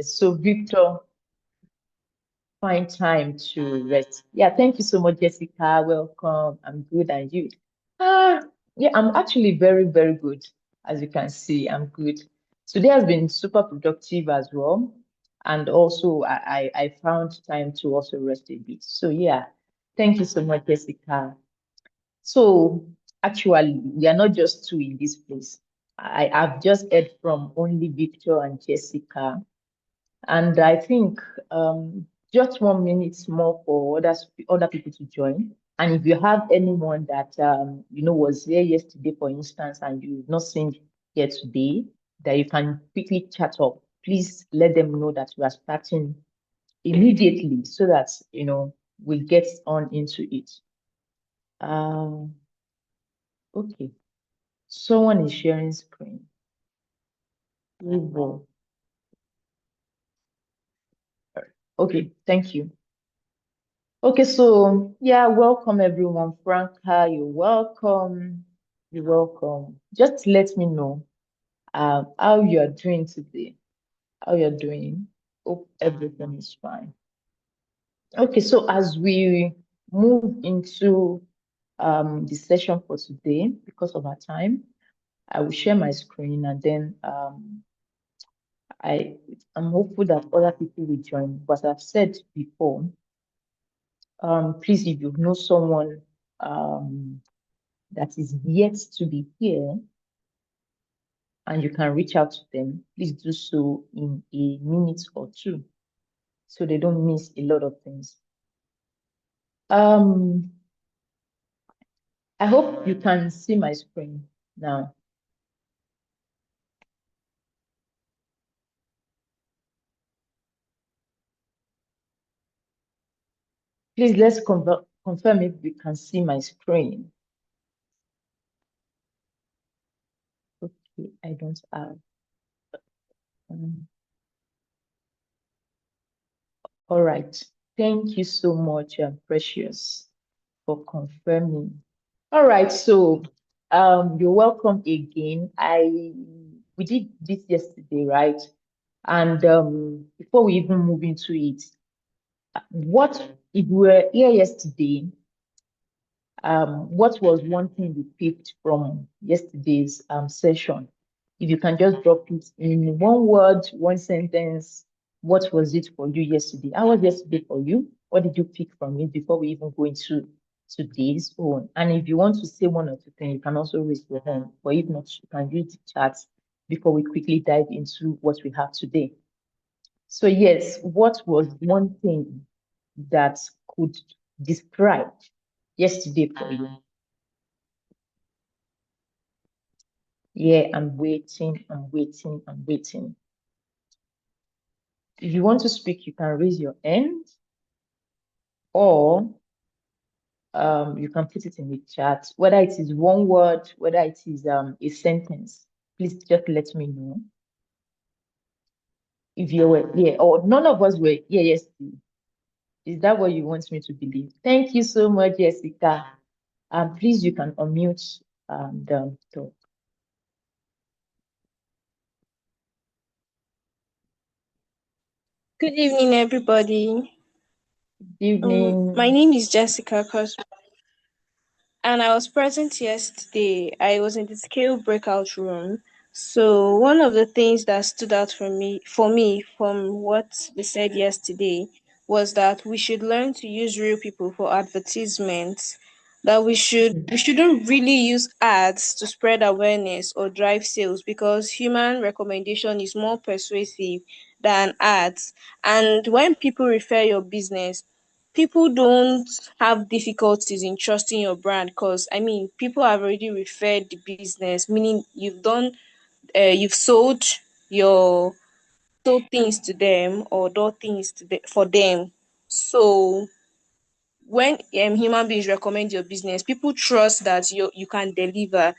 So, Victor, find time to rest. Yeah, thank you so much, Jessica. Welcome. I'm good, and you? Ah, yeah, I'm actually very, very good. As you can see, I'm good. Today has been super productive as well. And also, I found time to also rest a bit. So, yeah, thank you so much, Jessica. So, actually, we are not just two in this place. I have just heard from only Victor and Jessica. And I think just 1 minute more for other people to join. And if you have anyone that was here yesterday, for instance, and you've not seen here today, that you can quickly chat up, please let them know that we are starting immediately so that we'll get on into it. Um, okay. Someone is sharing screen. Google. Okay, thank you. Okay, so yeah, welcome everyone. Franca, you're welcome. You're welcome. Just let me know how you're doing today. How you're doing. Hope everything is fine. Okay, so as we move into the session for today, because of our time, I will share my screen and then I am hopeful that other people will join. But as I've said before, please, if you know someone that is yet to be here and you can reach out to them, please do so in a minute or two so they don't miss a lot of things. Um, I hope you can see my screen now. Please let's confirm if you can see my screen. Okay, I don't have. Um, all right. Thank you so much, Precious, for confirming. All right, so you're welcome again. We did this yesterday, right? And before we even move into it, what if we were here yesterday? What was one thing you picked from yesterday's session? If you can just drop it in one word, one sentence, what was it for you yesterday? How was yesterday for you? What did you pick from it before we even go into today's own? And if you want to say one or two things, you can also raise your hand. But if not, you can use the chat before we quickly dive into what we have today. So yes, what was one thing that could describe yesterday for you? Yeah, I'm waiting, I'm waiting, I'm waiting. If you want to speak, you can raise your hand or you can put it in the chat, whether it is one word, whether it is a sentence. Please just let me know. If you were, yeah, or none of us were, yeah, yes. Is that what you want me to believe? Thank you so much, Jessica. Please, you can unmute the talk. Good evening, everybody. My Evening. name is Jessica Cosmo, and I was present yesterday. I was in the scale breakout room. So one of the things that stood out for me from what they said yesterday was that we should learn to use real people for advertisements. That we shouldn't really use ads to spread awareness or drive sales because human recommendation is more persuasive than ads. And when people refer your business, people don't have difficulties in trusting your brand because people have already referred the business, meaning you've your sold things to them or done things for them. So when human beings recommend your business, people trust that you can deliver.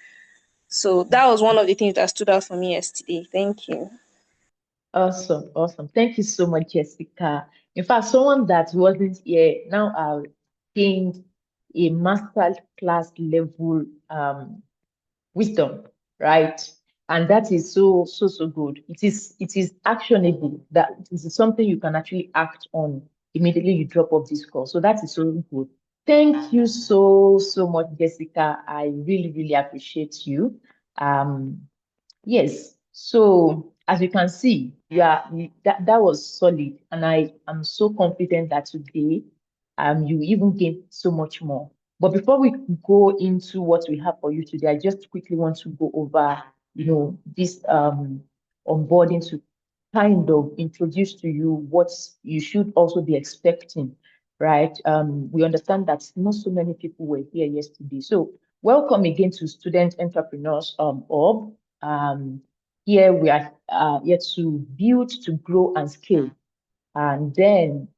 So that was one of the things that stood out for me yesterday. Thank you. Awesome, awesome. Thank you so much, Jessica. In fact, someone that wasn't here now gained a master class level wisdom, right? And that is so good. It is actionable. That this is something you can actually act on immediately you drop off this call. So that is so good. Thank you so much, Jessica. I really appreciate you. Um, Yes. So as you can see, that was solid, and I am so confident that today, you even gain so much more. But before we go into what we have for you today, I just quickly want to go over, this onboarding to kind of introduce to you what you should also be expecting, right? We understand that not so many people were here yesterday, so welcome again to Student Entrepreneurs Hub. Here we are here to build, to grow, and scale. And then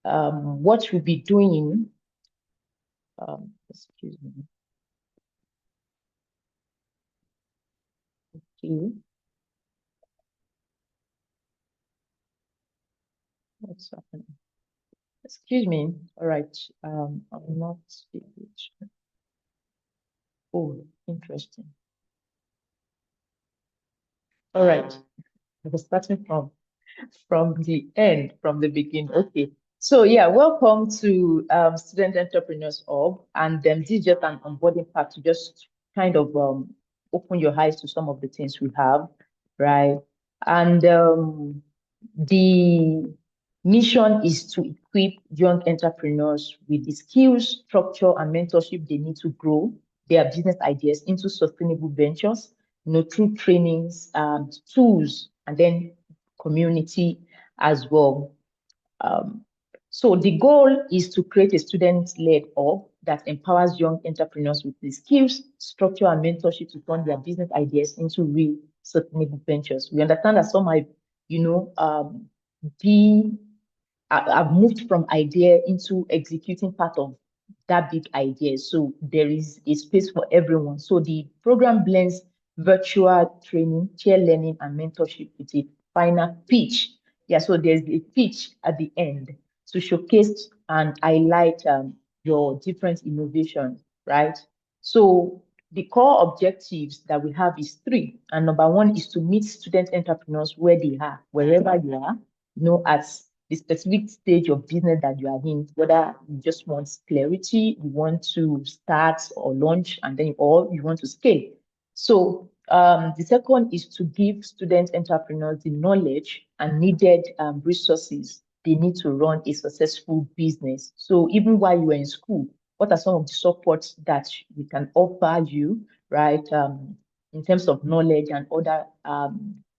what we'll be doing, excuse me, okay, what's happening? Excuse me. All right. I'm not speaking. Oh, interesting. All right. I was starting from the end, from the beginning. Okay. So yeah, welcome to Student Entrepreneurs Hub, and this is just an onboarding part to just kind of open your eyes to some of the things we have, right? And the mission is to equip young entrepreneurs with the skills, structure, and mentorship they need to grow their business ideas into sustainable ventures, through trainings, tools, and then community as well. Um, so the goal is to create a student-led hub that empowers young entrepreneurs with the skills, structure, and mentorship to turn their business ideas into real sustainable ventures. We understand that some might, be I've moved from idea into executing part of that big idea. So there is a space for everyone. So the program blends virtual training, peer learning, and mentorship with a final pitch. Yeah, so there's a pitch at the end to showcase and highlight your different innovations, right? So the core objectives that we have is three. And number one is to meet student entrepreneurs where they are, wherever you are, at the specific stage of business that you are in, whether you just want clarity, you want to start or launch, and then or you want to scale. So the second is to give student entrepreneurs the knowledge and needed resources they need to run a successful business. So even while you are in school, what are some of the supports that we can offer you, right? In terms of knowledge and other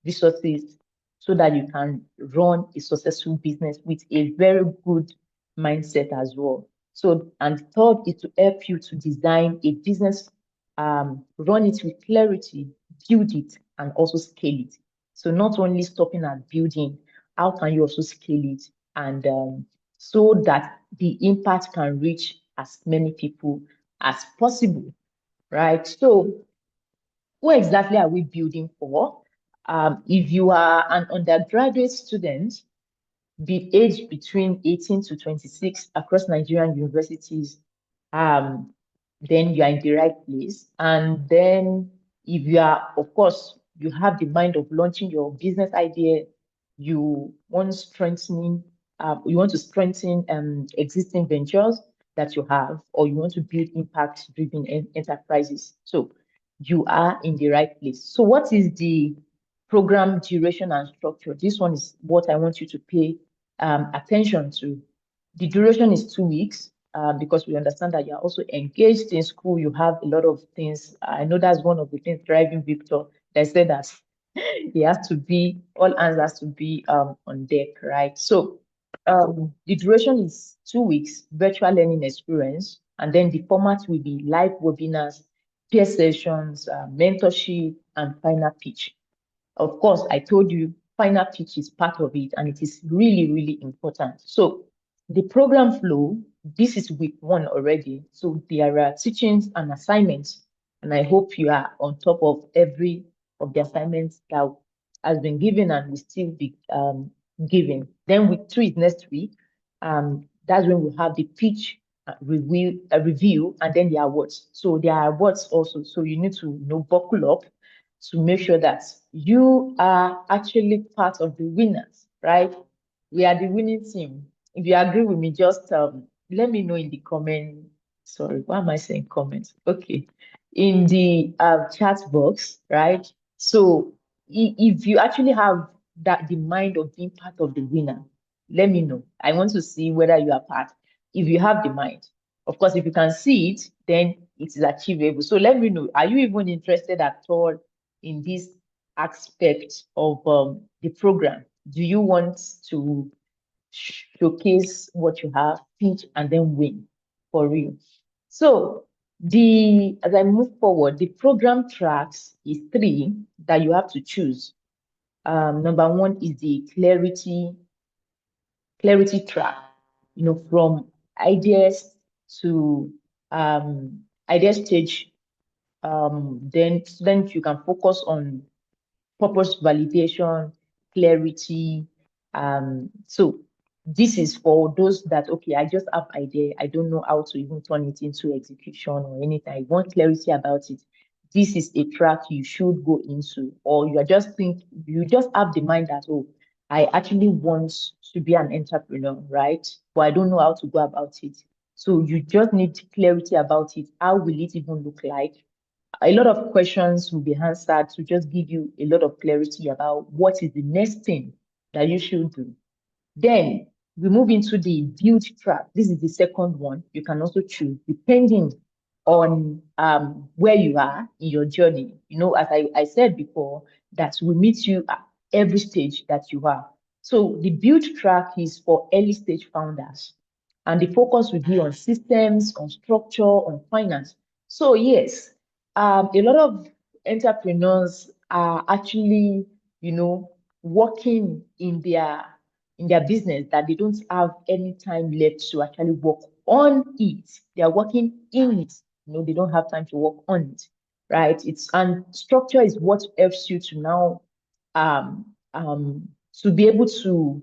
resources so that you can run a successful business with a very good mindset as well. So, and third is to help you to design a business, run it with clarity, build it, and also scale it. So, not only stopping at building, how can you also scale it? And so that the impact can reach as many people as possible, right? So, who exactly are we building for? If you are an undergraduate student, be aged between 18 to 26 across Nigerian universities, um, then you are in the right place. And then if you are, of course, you have the mind of launching your business idea, you want to strengthen existing ventures that you have, or you want to build impact-driven enterprises. So you are in the right place. So what is the program duration and structure? This one is what I want you to pay attention to. The duration is 2 weeks because we understand that you're also engaged in school. You have a lot of things. I know that's one of the things driving Victor. They said that he has to be, all hands has to be on deck, right? So the duration is 2 weeks, virtual learning experience. And then the format will be live webinars, peer sessions, mentorship, and final pitch. Of course, I told you final pitch is part of it, and it is really important. So the program flow, this is week one already. So there are teachings and assignments, and I hope you are on top of every of the assignments that has been given and will still be given. Then week three is next week. That's when we'll have the pitch review, and then the awards. So there are awards also. So you need to buckle up to make sure that you are actually part of the winners, right? We are the winning team. If you agree with me, just let me know in the comment. Sorry, why am I saying comments? Okay, in the chat box, right? So if you actually have that the mind of being part of the winner, let me know. I want to see whether you are part. If you have the mind, of course, if you can see it, then it is achievable. So let me know. Are you even interested at all in this aspect of the program? Do you want to showcase what you have, pitch, and then win for real? So as I move forward, the program tracks is three that you have to choose. Number one is the clarity track, from ideas to idea stage. Then you can focus on purpose validation, clarity. So this is for those that, okay, I just have idea. I don't know how to even turn it into execution or anything. I want clarity about it. This is a track you should go into, or you just have the mind that, oh, I actually want to be an entrepreneur, right? But I don't know how to go about it. So you just need clarity about it. How will it even look like? A lot of questions will be answered to just give you a lot of clarity about what is the next thing that you should do. Then we move into the build track. This is the second one. You can also choose depending on where you are in your journey. As I said before, that we meet you at every stage that you are. So the build track is for early stage founders, and the focus will be on systems, on structure, on finance. So yes, a lot of entrepreneurs are actually, working in their business that they don't have any time left to actually work on it. They are working in it. They don't have time to work on it, right? And structure is what helps you to now um to be able to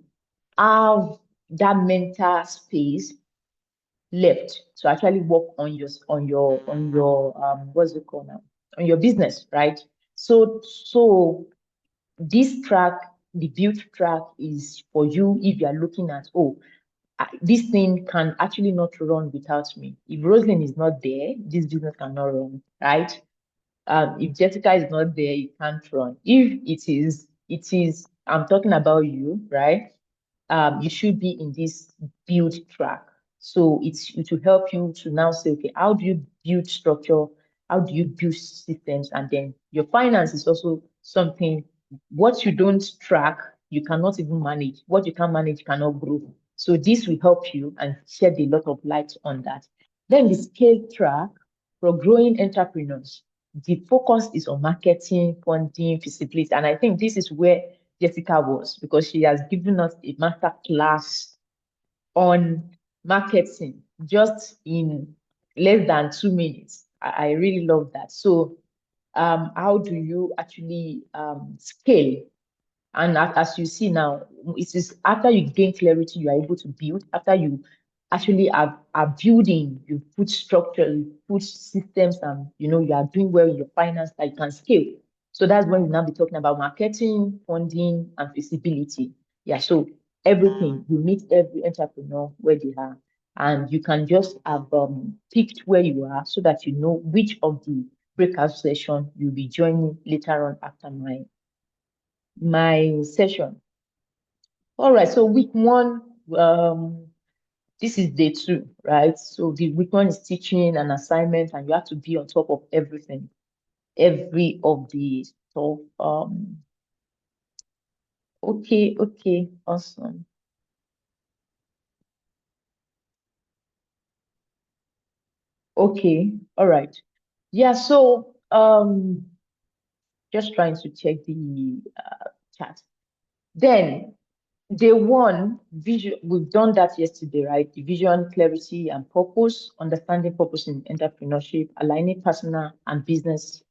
have that mental space left to actually work on your what's it called now, on your business, right? So this track, the build track, is for you if you are looking at, oh, this thing can actually not run without me. If Roslyn is not there, this business cannot run, right? If Jessica is not there, it can't run. If it is, I'm talking about you, right? You should be in this build track. So it will help you to now say, okay, how do you build structure? How do you build systems? And then your finance is also something, what you don't track, you cannot even manage. What you can manage cannot grow. So this will help you and shed a lot of light on that. Then the scale track for growing entrepreneurs. The focus is on marketing, funding, feasibility. And I think this is where Jessica was, because she has given us a master class on marketing just in less than 2 minutes. I really love that. So how do you actually scale? And as you see now, it is after you gain clarity, you are able to build. After you actually are building, you put structure, you put systems, and you are doing well in your finance that you can scale. So that's when we now be talking about marketing, funding, and feasibility. Yeah, so everything, you meet every entrepreneur where they are, and you can just have picked where you are so that you know which of the breakout session you'll be joining later on after my session. All right, so week one, this is day two, right? So the week one is teaching an assignment, and you have to be on top of everything, every of the stuff. Okay, awesome. Okay, all right. Yeah, so just trying to check the chat. Then day one, vision, we've done that yesterday, right? The vision, clarity, and purpose, understanding purpose in entrepreneurship, aligning personal and business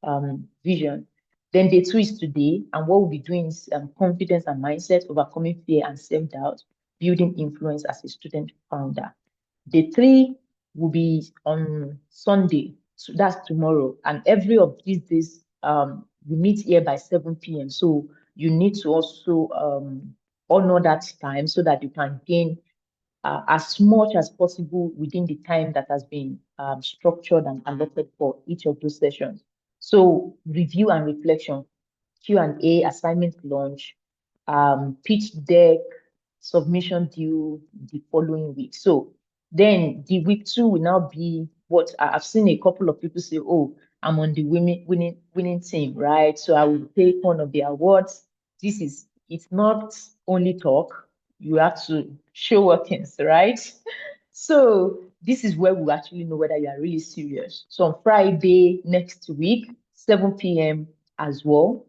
vision. Then day two is today, and what we'll be doing is confidence and mindset, overcoming fear and self-doubt, building influence as a student founder. Day three will be on Sunday, so that's tomorrow. And every of these days, we meet here by 7 p.m. So you need to also honor that time so that you can gain as much as possible within the time that has been structured and allotted for each of those sessions. So review and reflection, Q&A, assignment launch, pitch deck, submission due the following week. So then the week 2 will now be what I've seen a couple of people say, oh, I'm on the winning team, right? So I will take one of the awards. It's not only talk, you have to show workings, right? So this is where we actually know whether you are really serious. So on Friday next week, 7 p.m. as well,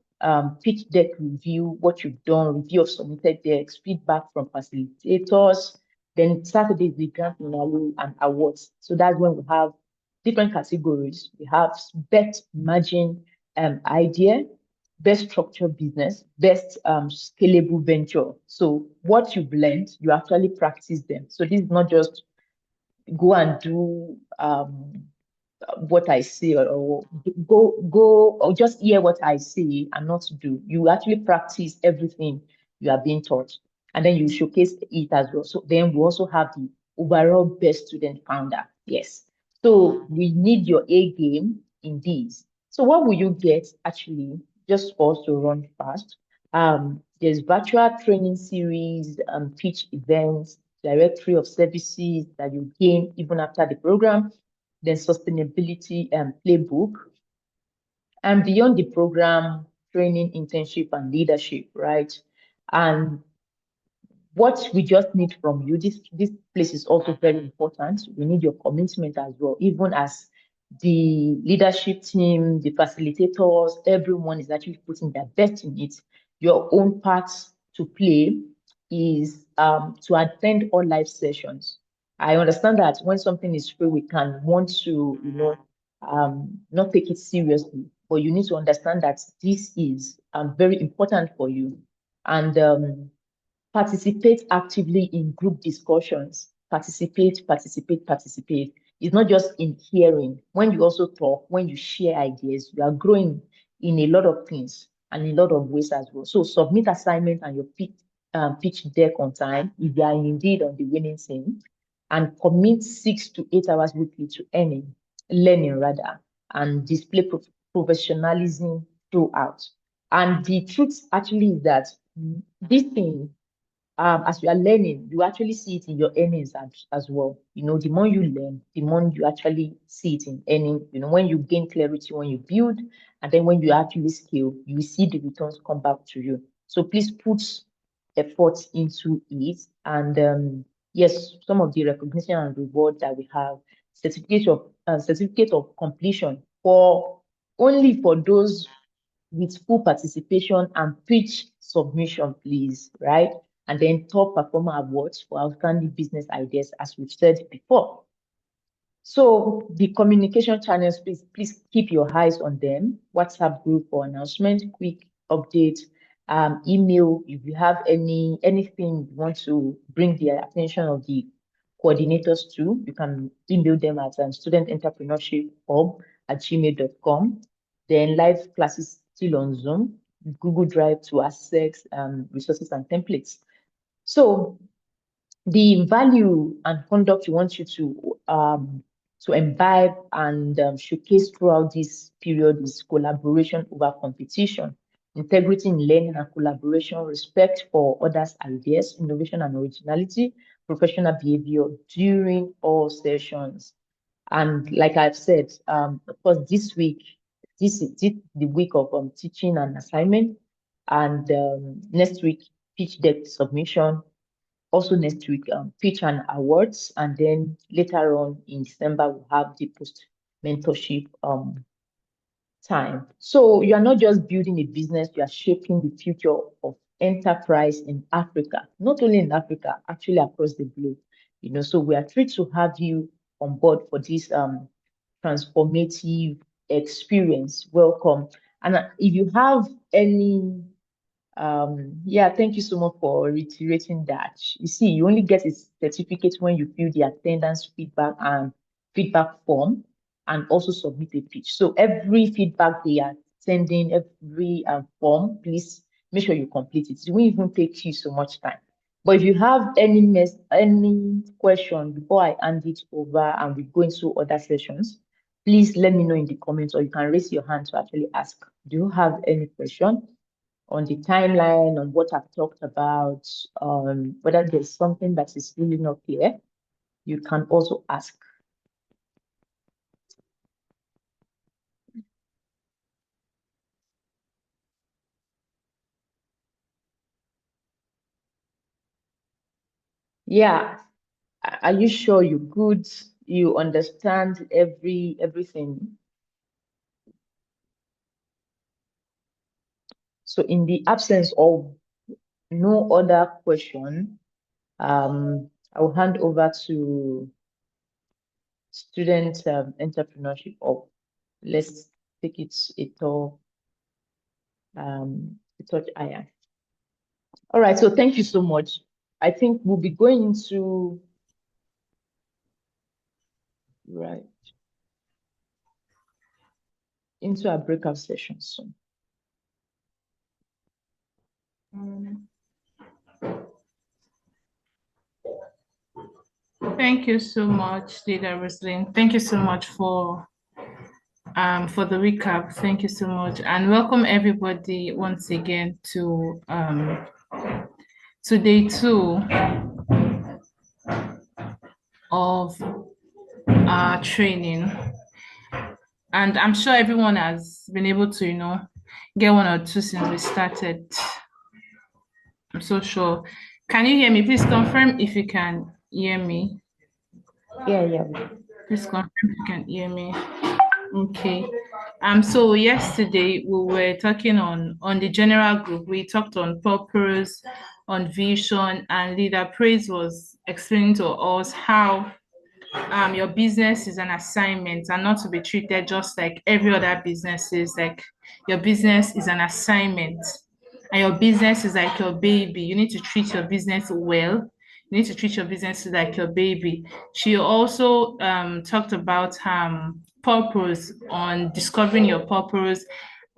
pitch deck review, what you've done, review of submitted decks, feedback from facilitators. Then Saturday is the grand finale and awards. So that's when we have different categories. We have best margin idea, best structured business, best scalable venture. So what you've learned, you actually practice them. So this is not just go and do what I say, or go or just hear what I say and not do. You actually practice everything you are being taught, and then you showcase it as well. So then we also have the overall best student founder. Yes. So we need your A game in these. So what will you get actually, just for us to run fast? There's virtual training series, pitch events, directory of services that you gain even after the program, then sustainability playbook, and beyond the program, training, internship, and leadership, right? And what we just need from you, this place is also very important. We need your commitment as well, even as the leadership team, the facilitators, everyone is actually putting their best in it. Your own part to play is to attend all live sessions. I understand that when something is free, we can want to, not take it seriously, but you need to understand that this is very important for you. And participate actively in group discussions. Participate. It's not just in hearing. When you also talk, when you share ideas, you are growing in a lot of things and in a lot of ways as well. So submit assignment and your pitch deck on time if you are indeed on the winning team, and commit 6 to 8 hours weekly to learning rather, and display professionalism throughout. And the truth actually is that this thing, as you are learning, you actually see it in your earnings as well. The more you learn, the more you actually see it in earning. When you gain clarity, when you build, and then when you actually scale, you see the returns come back to you. So please put effort into it. And yes, some of the recognition and reward that we have, certificate of completion for only for those with full participation and pitch submission, please, right? And then top performer awards for outstanding business ideas, as we've said before. So the communication channels, please keep your eyes on them. WhatsApp group for announcement, quick update, email. If you have anything you want to bring the attention of the coordinators to, you can email them at studententrepreneurship@gmail.com. Then live classes still on Zoom, Google Drive to access resources and templates. So the value and conduct we want you to imbibe and showcase throughout this period is collaboration over competition, integrity in learning and collaboration, respect for others' ideas, innovation and originality, professional behavior during all sessions. And like I've said, of course, this week, this is the week of teaching and assignment, and next week, pitch deck submission, also next week, pitch and awards, and then later on in December we'll have the post mentorship time. So you are not just building a business, you are shaping the future of enterprise in Africa, not only in Africa, actually across the globe. So we are thrilled to have you on board for this transformative experience. Welcome. And if you have any yeah, thank you so much for reiterating that. You see, you only get a certificate when you fill the attendance feedback form and also submit a pitch. So every feedback they are sending every form, please make sure you complete it. It won't even take you so much time. But if you have any question before I hand it over and we go into other sessions, please let me know in the comments, or you can raise your hand to actually ask. Do you have any question on the timeline, on what I've talked about, whether there's something that is really not clear? You can also ask. Yeah, are you sure you're good? You understand everything? So in the absence of no other question, I will hand over to student entrepreneurship. Or let's take it a touch higher. All right, so thank you so much. I think we'll be going into our breakout session soon. Thank you so much, Leader Roslyn. Thank you so much for the recap. Thank you so much, and welcome everybody once again to day 2 of our training. And I'm sure everyone has been able to, get one or two since we started. I'm so sure. Can you hear me? Please confirm if you can hear me. Yeah. Please confirm if you can hear me. Okay. So yesterday we were talking on the general group. We talked on purpose, on vision, and Leader Praise was explaining to us how your business is an assignment and not to be treated just like every other business is. Like, your business is an assignment and your business is like your baby. You need to treat your business well. You need to treat your business like your baby. She also talked about purpose, on discovering your purpose,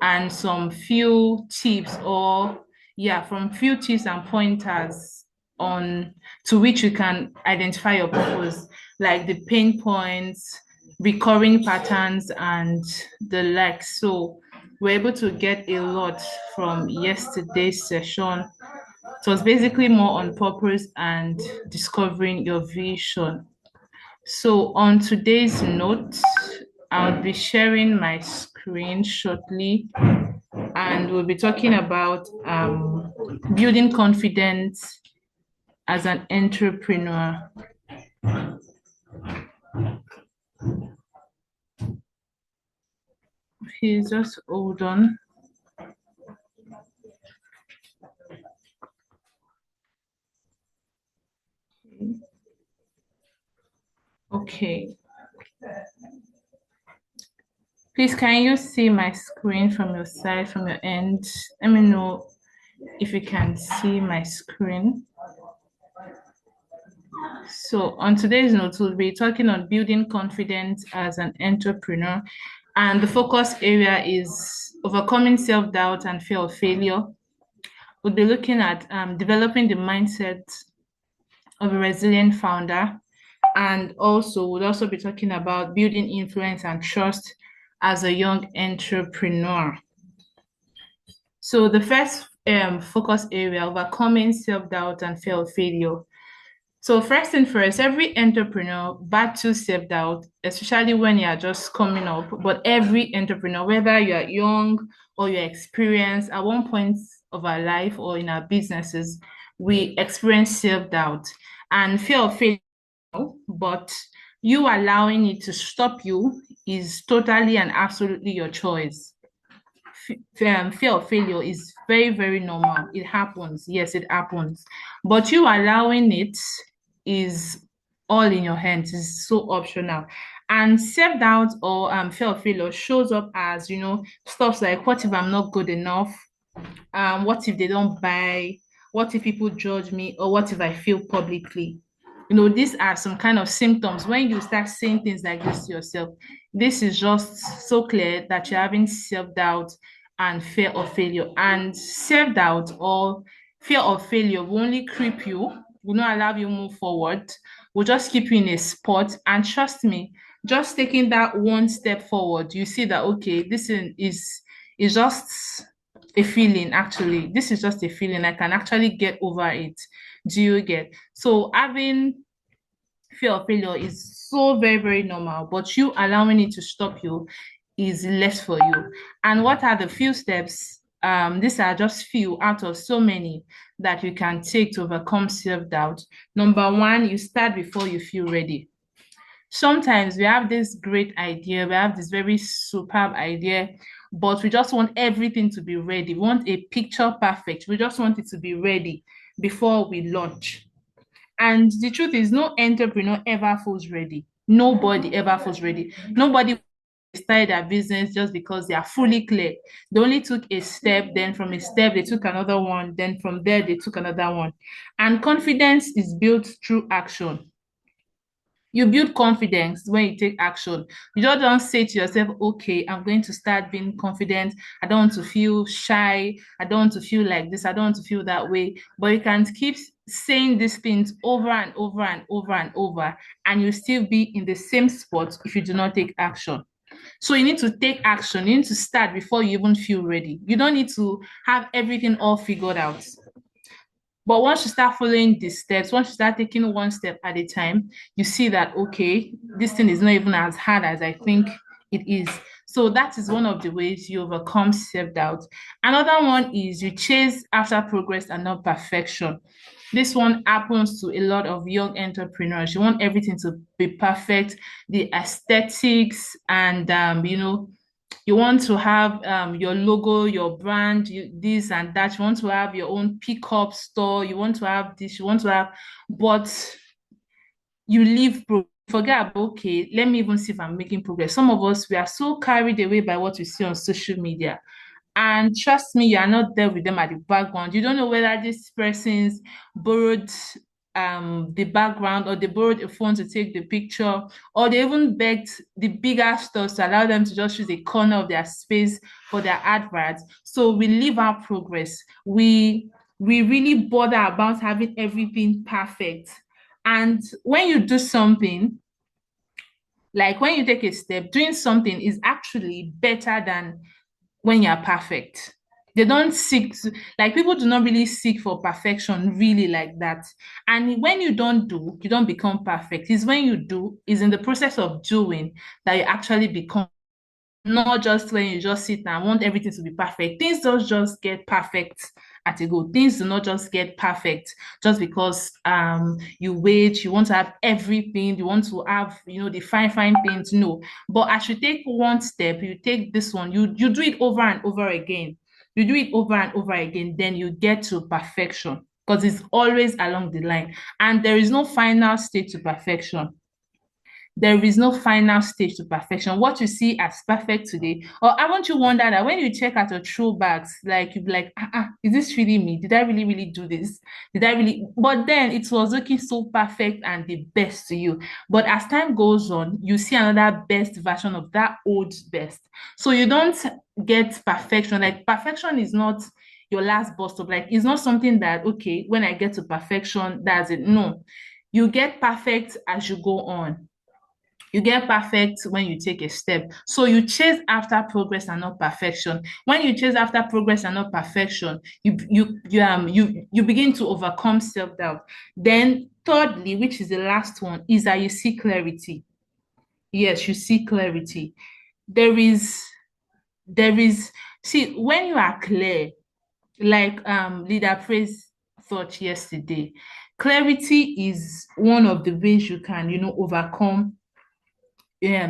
and some few tips, from few tips and pointers on to which you can identify your purpose, like the pain points, recurring patterns, and the like. So we're able to get a lot from yesterday's session. So it's basically more on purpose and discovering your vision. So on today's note, I'll be sharing my screen shortly, and we'll be talking about building confidence as an entrepreneur. Please just hold on. Okay. Please, can you see my screen from your side, from your end? Let me know if you can see my screen. So on today's note, we'll be talking on building confidence as an entrepreneur. And the focus area is overcoming self-doubt and fear of failure. We'll be looking at developing the mindset of a resilient founder. And also, we'll also be talking about building influence and trust as a young entrepreneur. So the first focus area, overcoming self-doubt and fear of failure. So first thing first, every entrepreneur battles self-doubt, especially when you are just coming up. But every entrepreneur, whether you are young or you're experienced, at one point of our life or in our businesses, we experience self-doubt and fear of failure. But you allowing it to stop you is totally and absolutely your choice. Fear of failure is very, very normal. It happens. Yes, it happens. But you allowing it is all in your hands. It's so optional. And self-doubt or fear of failure shows up as, stuff like, what if I'm not good enough? What if they don't buy? What if people judge me? Or what if I fail publicly? These are some kind of symptoms. When you start saying things like this to yourself, This is just so clear that you're having self-doubt and fear of failure. And self-doubt or fear of failure will only creep you, will not allow you move forward, will just keep you in a spot. And trust me, just taking that one step forward, you see that okay, is just a feeling. Actually, this is just a feeling. I can actually get over it. Do you get? So having fear of failure is so very, very normal, but you allowing it to stop you is less for you. And what are the few steps? These are just few out of so many that you can take to overcome self-doubt. Number one, you start before you feel ready. Sometimes we have this great idea, we have this very superb idea, but we just want everything to be ready. We want a picture perfect. We just want it to be ready before we launch. And the truth is, no entrepreneur ever feels ready. Nobody ever feels ready. Nobody started their business just because they are fully clear. They only took a step, then from a step, they took another one, then from there, they took another one. And confidence is built through action. You build confidence when you take action. You just don't say to yourself, okay, I'm going to start being confident. I don't want to feel shy. I don't want to feel like this. I don't want to feel that way. But you can keep saying these things over and over and over and over, and you still be in the same spot if you do not take action. So you need to take action. You need to start before you even feel ready. You don't need to have everything all figured out. But once you start following these steps, once you start taking one step at a time, you see that, okay, this thing is not even as hard as I think it is. So that is one of the ways you overcome self-doubt. Another one is you chase after progress and not perfection. This one happens to a lot of young entrepreneurs. You want everything to be perfect, the aesthetics, and you want to have your logo, your brand, this and that. You want to have your own pickup store. You want to have this. You want to have, but you leave. Forget about, okay, let me even see if I'm making progress. Some of us, we are so carried away by what we see on social media. And trust me, you are not there with them at the background. You don't know whether this person's borrowed the background, or they borrowed a phone to take the picture, or they even begged the bigger stores to allow them to just use a corner of their space for their adverts. So we leave our progress. We really bother about having everything perfect. And when you do something, like when you take a step, doing something is actually better than when you're perfect. They don't seek like, people do not really seek for perfection really like that. And when you don't do, you don't become perfect. It's when you do, is in the process of doing, that you actually become, not just when you just sit and want everything to be perfect. Things don't just get perfect at a go. Things do not just get perfect just because you wait, you want to have everything, you want to have, the fine things. No. But as you take one step, you take this one, you do it over and over again. You do it over and over again, then you get to perfection, because it's always along the line. And there is no final state to perfection. There is no final stage to perfection. What you see as perfect today, or haven't you wondered that when you check out your throwbacks, like you'd be like, is this really me? Did I really, really do this? Did I really? But then it was looking so perfect and the best to you. But as time goes on, you see another best version of that old best. So you don't get perfection. Like, perfection is not your last bus stop. Like, it's not something that, okay, when I get to perfection, that's it. No, you get perfect as you go on. You get perfect when you take a step. So you chase after progress and not perfection. When you chase after progress and not perfection, you begin to overcome self-doubt. Then thirdly, which is the last one, is that you see clarity. Yes, you see clarity. There is there is see, when you are clear, like leader praise thought yesterday, clarity is one of the ways you can, overcome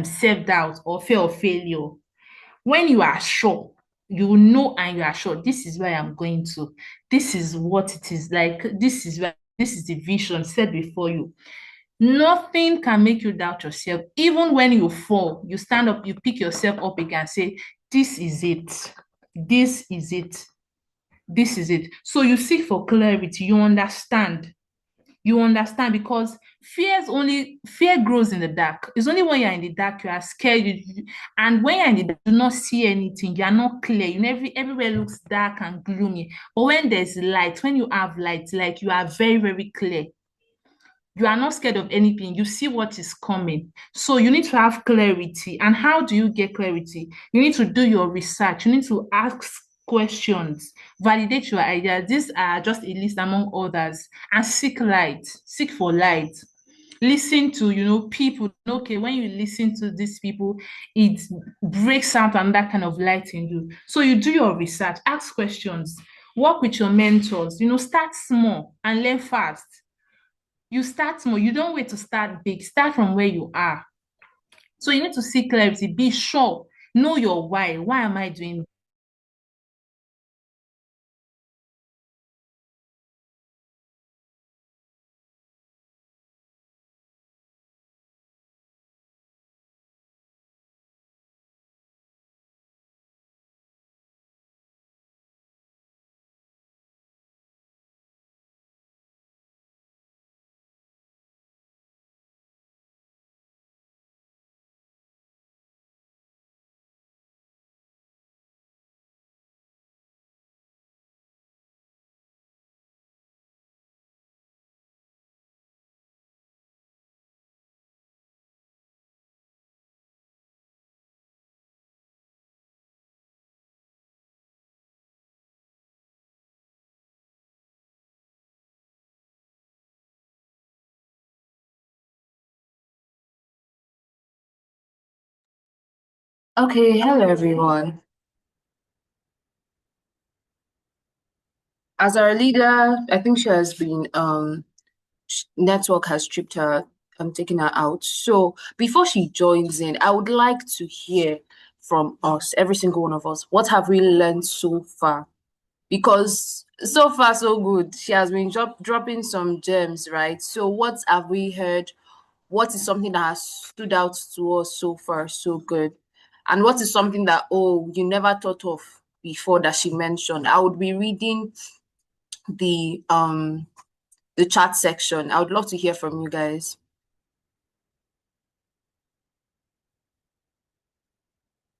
self-doubt or fear of failure. When you are sure, you know, and you are sure, this is where I'm going to, this is what it is like, this is the vision set before you. Nothing can make you doubt yourself. Even when you fall, you stand up, you pick yourself up again and say, this is it, this is it, this is it. So you seek for clarity, you understand. You understand? Because fear grows in the dark. It's only when you're in the dark you are scared. And when you're in the dark, you do not see anything. You are not clear. Everywhere looks dark and gloomy. But when there's light, when you have light, like you are very, very clear. You are not scared of anything. You see what is coming. So you need to have clarity. And how do you get clarity? You need to do your research. You need to ask questions, validate your ideas. These are just a list among others. And seek light. Seek for light. Listen to, people. Okay, when you listen to these people, it breaks out and that kind of light in you. So you do your research, ask questions, work with your mentors, start small and learn fast. You start small. You don't wait to start big. Start from where you are. So you need to seek clarity. Be sure. Know your why. Why am I doing? Okay, hello everyone. As our leader, I think she has been network has stripped her, taken her out. So before she joins in, I would like to hear from us, every single one of us, what have we learned so far? Because so far so good. She has been dropping some gems, right? So what have we heard? What is something that has stood out to us so far so good? And what is something that, oh, you never thought of before that she mentioned? I would be reading the um the chat section. I would love to hear from you guys.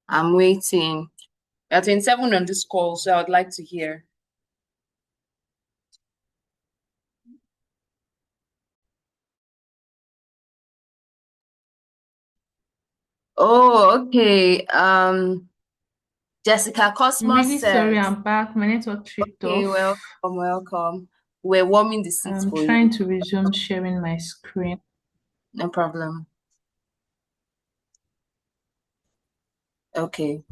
I'm waiting. There are 27 on this call, so I would like to hear. Oh, okay. Jessica I'm Cosmos really sorry, says, I'm back. My network tripped okay, off. welcome, welcome. We're warming the seats I'm for trying you. to resume sharing my screen. No problem. Okay.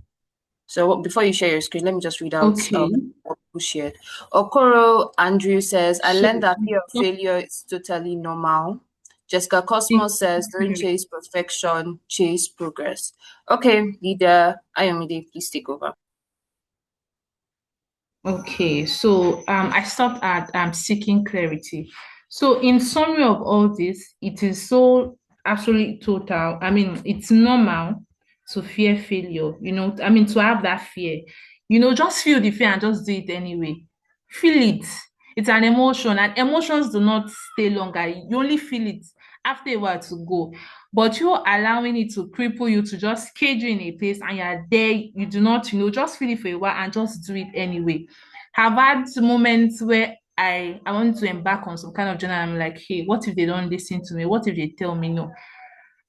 So before you share your screen, let me just read out Okay. what people shared. Okoro Andrew says, I So, learned that fear of failure is totally normal. Jessica Cosmos says, don't chase perfection, chase progress. Okay, leader Ayomide, please take over. Okay, so I stopped at seeking clarity. So in summary of all this, it is so absolutely total. I mean, it's normal to fear failure, I mean, to have that fear. Just feel the fear and just do it anyway. Feel it. It's an emotion, and emotions do not stay longer. You only feel it after a while to go. But you allowing it to cripple you, to just cage you in a place, and you're there, you do not, just feel it for a while and just do it anyway. Have had moments where I want to embark on some kind of journey. I'm like, hey, what if they don't listen to me? What if they tell me no?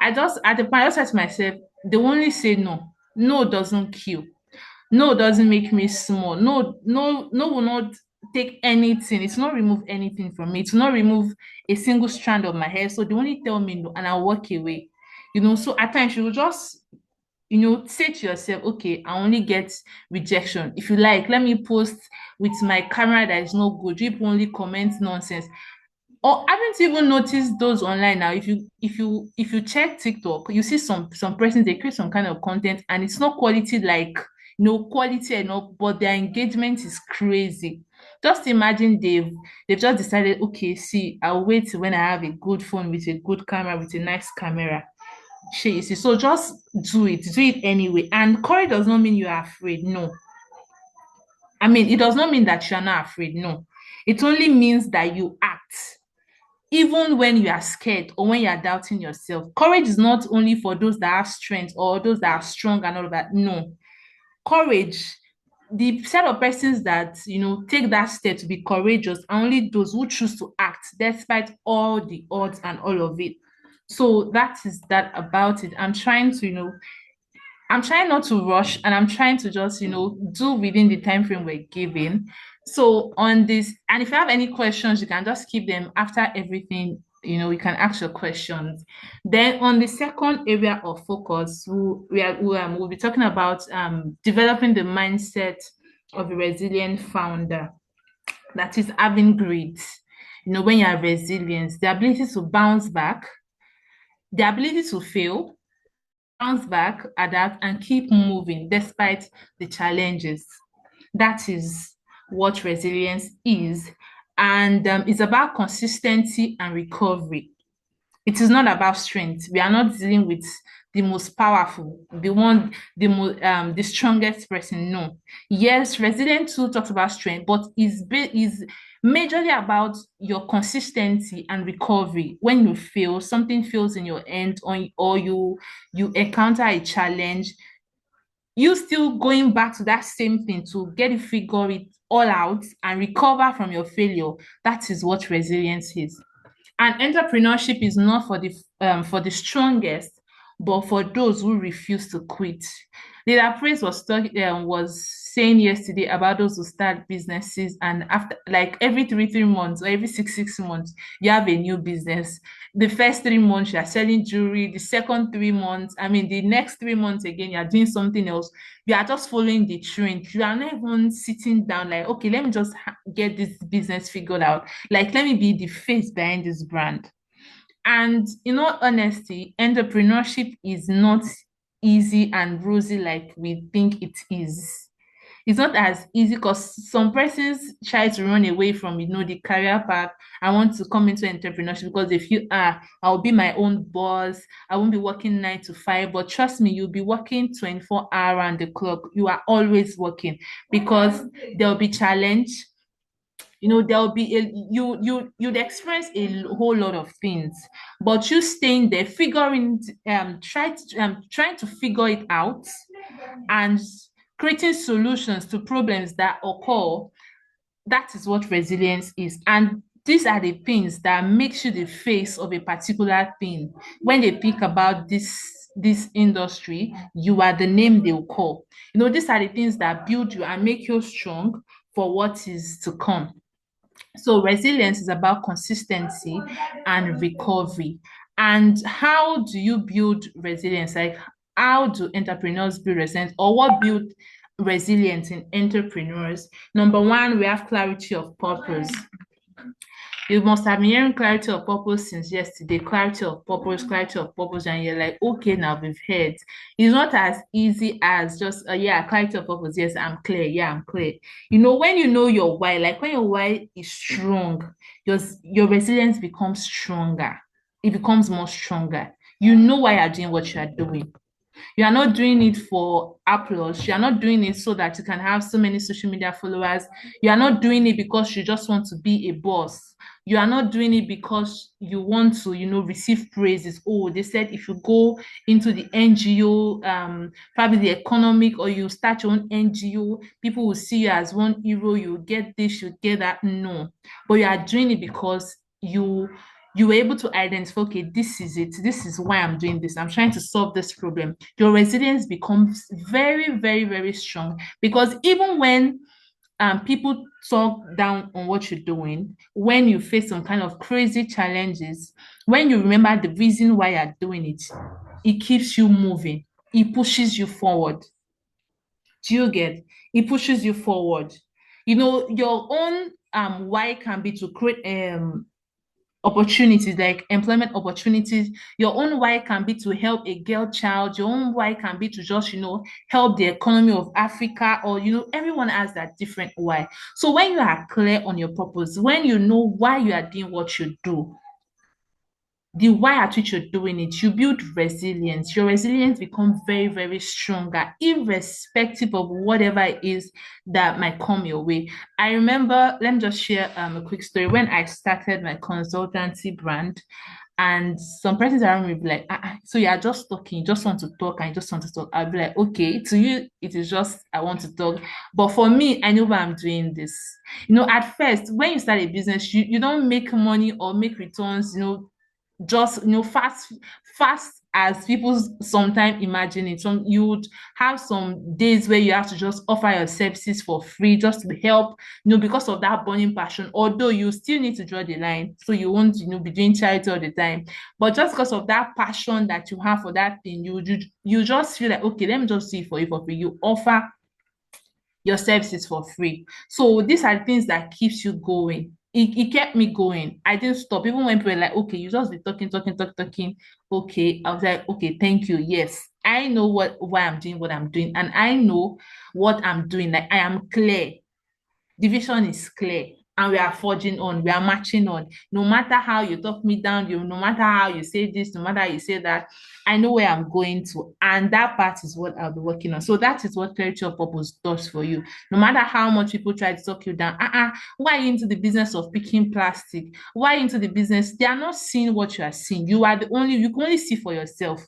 I just at the point I just said to myself, they only say no. No doesn't kill. No doesn't make me small. No will not take anything. It's not remove anything from me. It's not remove a single strand of my hair. So they only tell me no and I'll walk away. So at times you will just say to yourself, okay, I only get rejection. If you like, let me post with my camera that is not good. People only comment nonsense. Or haven't you even noticed those online now? If you check TikTok, you see some persons, they create some kind of content and it's not quality, like no quality enough, but their engagement is crazy. Just imagine they've just decided, okay, see, I'll wait till when I have a good phone with a good camera, with a nice camera. Shey you see, so just do it anyway. And courage does not mean you are afraid. No, I mean, it does not mean that you are not afraid. No, it only means that you act. even when you are scared or when you are doubting yourself. Courage is not only for those that have strength or those that are strong and all of that. No. Courage, the set of persons that take that step to be courageous are only those who choose to act despite all the odds and all of it. So that is that about it. I'm trying not to rush, and I'm trying to just, do within the time frame we're given. So on this, and if you have any questions, you can just keep them after everything. You can ask your questions. Then on the second area of focus, we'll be talking about developing the mindset of a resilient founder. That is having grit. When you are resilient, the ability to bounce back, the ability to fail, bounce back, adapt, and keep moving despite the challenges. That is what resilience is. And it's about consistency and recovery. It is not about strength. We are not dealing with the most powerful, the strongest person. No. Yes, resilience too talks about strength, but is majorly about your consistency and recovery. When you fail, something fails in your end, or you encounter a challenge, you still going back to that same thing to get it, figure it all out and recover from your failure. That is what resilience is. And entrepreneurship is not for the strongest, but for those who refuse to quit. Leader Praise was saying yesterday about those who start businesses, and after, like, every 3 months or every six months, you have a new business. The first 3 months you are selling jewelry. The second 3 months, I mean, the next 3 months again, you are doing something else. You are just following the trend. You are not even sitting down like, okay, let me just get this business figured out. Like, let me be the face behind this brand. And in all honesty, entrepreneurship is not easy and rosy like we think it is. It's not as easy, because some persons try to run away from the career path. I want to come into entrepreneurship because they feel, I'll be my own boss. I won't be working 9 to 5. But trust me, you'll be working 24 hours around the clock. You are always working, because there'll be challenge. There'll be you'd experience a whole lot of things, but you staying there, trying to figure it out, and creating solutions to problems that occur. That is what resilience is. And these are the things that makes you the face of a particular thing. When they think about this industry, you are the name they'll call. These are the things that build you and make you strong for what is to come. So resilience is about consistency and recovery. And how do you build resilience? Like, how do entrepreneurs build resilience, or what build resilience in entrepreneurs? Number one, we have clarity of purpose. You must have been hearing clarity of purpose since yesterday. Clarity of purpose, and you're like, okay, now we've heard. It's not as easy as just, yeah, clarity of purpose. Yes, I'm clear. Yeah, I'm clear. When you know your why, like when your why is strong, your resilience becomes stronger. It becomes more stronger. You know why you're doing what you are doing. You are not doing it for applause. You are not doing it so that you can have so many social media followers. You are not doing it because you just want to be a boss. You are not doing it because you want to, receive praises. Oh, they said if you go into the NGO, probably the economic, or you start your own NGO, people will see you as one hero. You get this, you get that. No, but you are doing it because you were able to identify, okay, this is it. This is why I'm doing this. I'm trying to solve this problem. Your resilience becomes very, very, very strong, because even when people talk down on what you're doing, when you face some kind of crazy challenges, when you remember the reason why you're doing it, it keeps you moving. It pushes you forward. Do you get? It pushes you forward. Your own why can be to create opportunities, like employment opportunities. Your own why can be to help a girl child. Your own why can be to just help the economy of Africa, or everyone has that different why. So when you are clear on your purpose, when you know why you are doing what you do, the why at which you're doing it, you build resilience. Your resilience becomes very, very stronger, irrespective of whatever it is that might come your way. I remember, let me just share a quick story. When I started my consultancy brand, and some persons around me be like, so you're just talking, you just want to talk, and you just want to talk. I'll be like, okay, to you, it is just I want to talk. But for me, I know why I'm doing this. At first, when you start a business, you don't make money or make returns, just fast as people sometimes imagine it. You would have some days where you have to just offer your services for free just to help, because of that burning passion. Although you still need to draw the line, so you won't, be doing charity all the time. But just because of that passion that you have for that thing, you just feel like, okay, let me just do it for you for free. You offer your services for free. So these are things that keeps you going. It kept me going. I didn't stop. Even when people were like, okay, you just be talking, talking, talking. Okay. I was like, okay, thank you. Yes. I know why I'm doing what I'm doing. And I know what I'm doing. Like I am clear. The vision is clear, and we are forging on, we are marching on. No matter how you talk me down, no matter how you say this, no matter how you say that, I know where I'm going to. And that part is what I'll be working on. So that is what clarity of purpose does for you. No matter how much people try to talk you down, why are you into the business of picking plastic? Why are you into the business? They are not seeing what you are seeing. You can only see for yourself.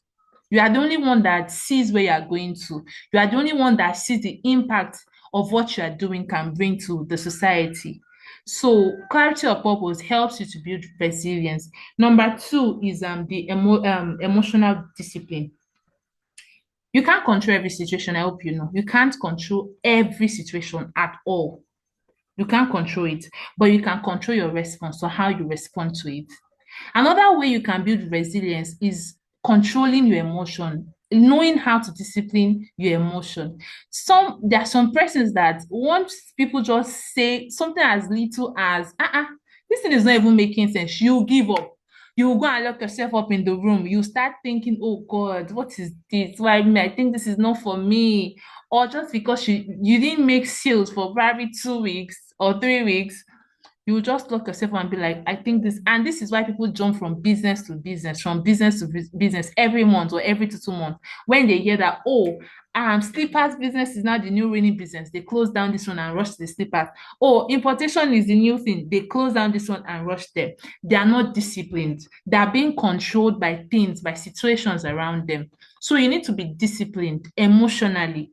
You are the only one that sees where you are going to. You are the only one that sees the impact of what you are doing can bring to the society. So clarity of purpose helps you to build resilience. Number two is the emotional discipline. You can't control every situation. I hope you know. You can't control every situation at all. You can't control it, but you can control your response or how you respond to it. Another way you can build resilience is controlling your emotion, knowing how to discipline your emotion. There are some persons that once people just say something as little as this thing is not even making sense, you give up. You will go and lock yourself up in the room. You start thinking, oh God, what is this? Why me? I think this is not for me. Or just because you didn't make sales for probably 2 weeks or 3 weeks, you just lock yourself and be like, I think this, and this is why people jump from business to business, from business to business every month or every 2 months. When they hear that, oh, slippers business is now the new winning business, they close down this one and rush to the slippers. Oh, importation is the new thing, they close down this one and rush there. They are not disciplined. They are being controlled by things, by situations around them. So you need to be disciplined emotionally.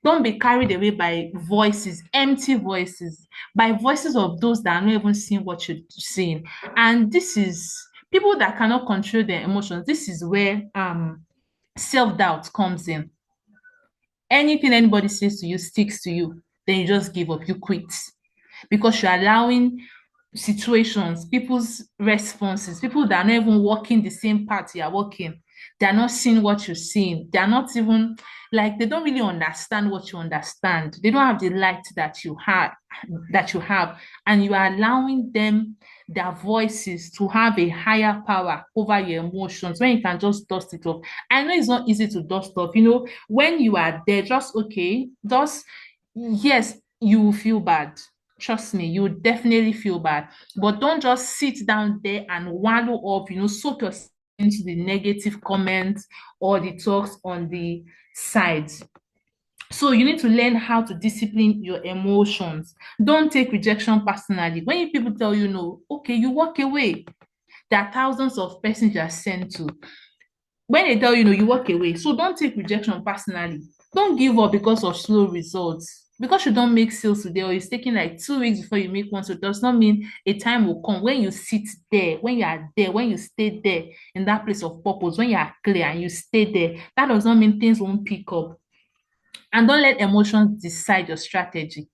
Don't be carried away by voices, empty voices, by voices of those that are not even seeing what you're seeing. And this is people that cannot control their emotions. This is where self-doubt comes in. Anything anybody says to you sticks to you, then you just give up, you quit. Because you're allowing situations, people's responses, people that are not even walking the same path you are walking, they're not seeing what you're seeing. They're not even like they don't really understand what you understand. They don't have the light that you have, and you are allowing them their voices to have a higher power over your emotions when you can just dust it off. I know it's not easy to dust off, when you are there, just okay, just yes, you will feel bad. Trust me, you will definitely feel bad. But don't just sit down there and wallow up, soak yourself into the negative comments or the talks on the sides. So you need to learn how to discipline your emotions. Don't take rejection personally. When people tell you no, okay, you walk away. There are thousands of persons you are sent to. When they tell you no, you walk away. So don't take rejection personally. Don't give up because of slow results. Because you don't make sales today, or it's taking like 2 weeks before you make one, so it does not mean a time will come when you sit there, when you are there, when you stay there in that place of purpose, when you are clear and you stay there. That does not mean things won't pick up. And don't let emotions decide your strategy.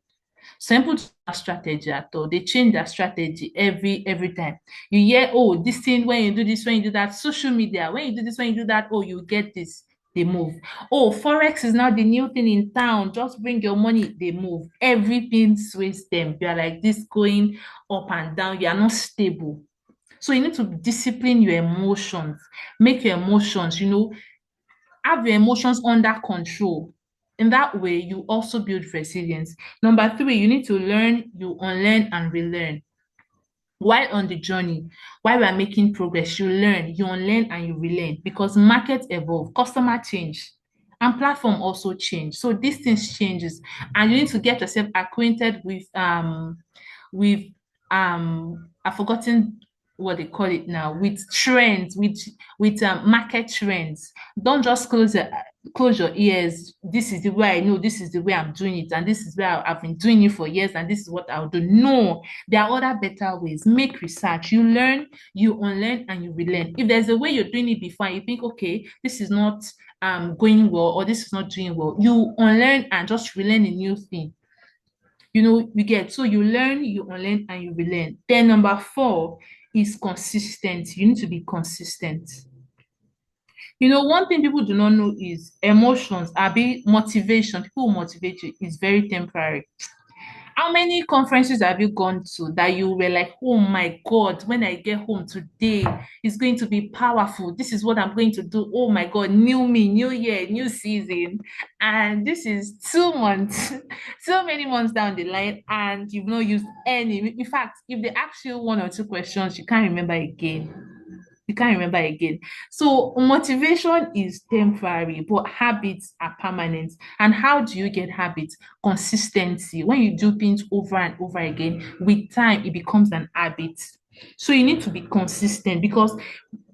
Some people don't have strategy at all. They change their strategy every time. You hear, oh, this thing, when you do this, when you do that, social media, when you do this, when you do that, oh, you get this, they move. Oh, Forex is now the new thing in town. Just bring your money, they move. Everything sways them. You are like this going up and down. You are not stable. So you need to discipline your emotions. Make your emotions, have your emotions under control. In that way, you also build resilience. Number three, you need to learn, you unlearn, and relearn. While on the journey, while we are making progress, you learn, you unlearn, and you relearn because markets evolve, customer change, and platform also change. So these things changes, and you need to get yourself acquainted with I've forgotten what they call it now, with trends, with market trends. Don't just close your ears. This is the way I know, this is the way I'm doing it, and this is where I've been doing it for years, and this is what I'll do. No, there are other better ways. Make research. You learn, you unlearn, and you relearn. If there's a way you're doing it before, and you think, okay, this is not going well, or this is not doing well, you unlearn and just relearn a new thing. You get, so you learn, you unlearn, and you relearn. Then number 4 is consistent. You need to be consistent. One thing people do not know is emotions, motivation. People will motivate you is very temporary. How many conferences have you gone to that you were like, oh my God, when I get home today, it's going to be powerful. This is what I'm going to do. Oh my God, new me, new year, new season. And this is 2 months, so many months down the line, and you've not used any. In fact, if they ask you 1 or 2 questions, you can't remember again. So motivation is temporary, but habits are permanent. And how do you get habits? Consistency. When you do things over and over again, with time, it becomes an habit. So you need to be consistent because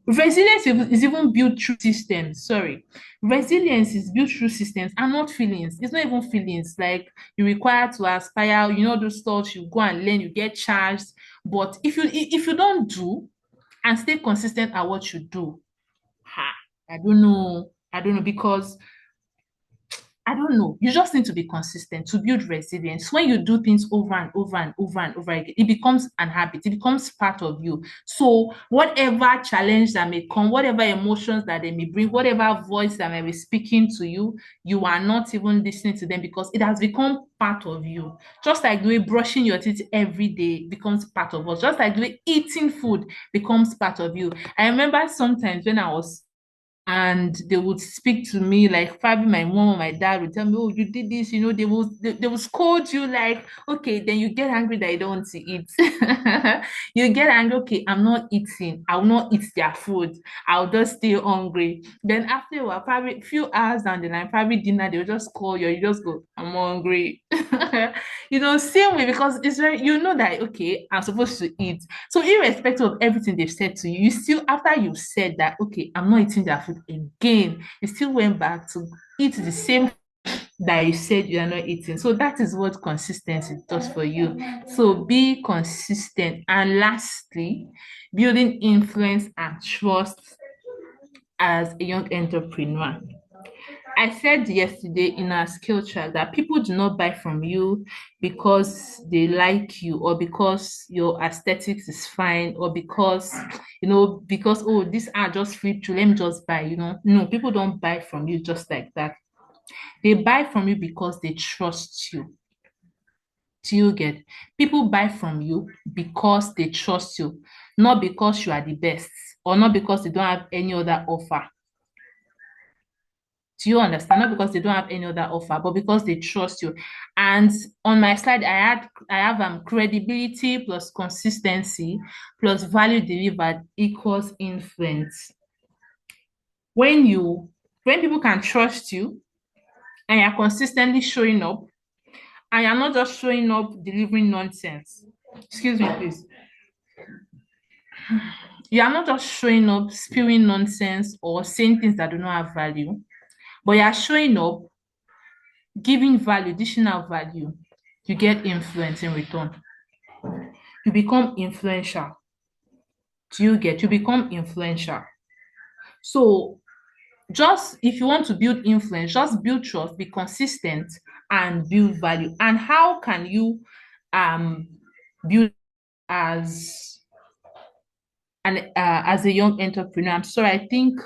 resilience is even built through systems. Sorry. Resilience is built through systems and not feelings. It's not even feelings. Like you require to aspire, those thoughts, you go and learn, you get charged. But if you don't do and stay consistent at what you do, I don't know. Because I don't know. You just need to be consistent to build resilience. When you do things over and over and over and over again, it becomes an habit. It becomes part of you. So whatever challenge that may come, whatever emotions that they may bring, whatever voice that may be speaking to you, you are not even listening to them because it has become part of you. Just like the way brushing your teeth every day becomes part of us. Just like the way eating food becomes part of you. I remember sometimes when I was and they would speak to me like probably my mom or my dad would tell me, oh, you did this, they will scold you like, okay, then you get angry that you don't want to eat. You get angry, okay, I'm not eating, I will not eat their food, I'll just stay hungry. Then after a while, probably a few hours down the line, probably dinner, they'll just call you, you just go, I'm hungry. Same way, because it's very, that, okay, I'm supposed to eat. So irrespective of everything they've said to you, you still, after you said that, okay, I'm not eating their food again, you still went back to eat the same that you said you are not eating. So that is what consistency does for you. So be consistent. And lastly, building influence and trust as a young entrepreneur. I said yesterday in our skill track that people do not buy from you because they like you or because your aesthetics is fine or because oh, these are just free to let me just buy. No, people don't buy from you just like that. They buy from you because they trust you. Do you get? People buy from you because they trust you, not because you are the best or not because they don't have any other offer. Do you understand? Not because they don't have any other offer, but because they trust you. And on my slide, I have credibility plus consistency plus value delivered equals influence. When people can trust you and you're consistently showing up, and you're not just showing up delivering nonsense. Excuse me, please. You are not just showing up spewing nonsense or saying things that do not have value, but you are showing up giving value, additional value. You get influence in return. You become influential. You become influential. So just if you want to build influence, just build trust, be consistent, and build value. And how can you build as as a young entrepreneur? I'm sorry, I think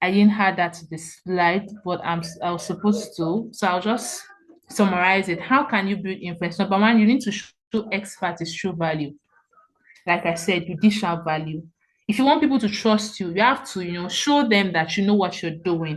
I didn't add that to the slide, but I was supposed to. So I'll just summarize it. How can you build influence? Number one, you need to show expertise, true value. Like I said, you dish out value. If you want people to trust you, you have to, show them that you know what you're doing.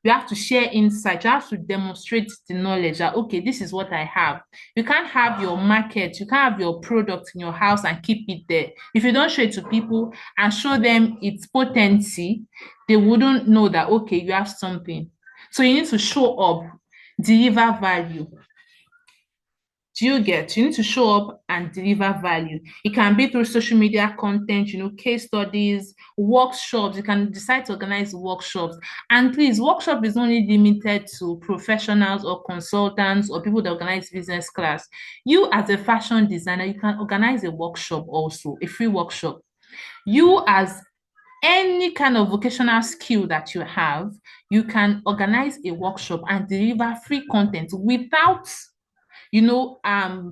You have to share insight. You have to demonstrate the knowledge that, okay, this is what I have. You can't have your market, you can't have your product in your house and keep it there. If you don't show it to people and show them its potency, they wouldn't know that, okay, you have something. So you need to show up, deliver value. Do you get? You need to show up and deliver value. It can be through social media content, case studies, workshops. You can decide to organize workshops. And please, workshop is only limited to professionals or consultants or people that organize business class. You, as a fashion designer, you can organize a workshop also, a free workshop. You, as any kind of vocational skill that you have, you can organize a workshop and deliver free content without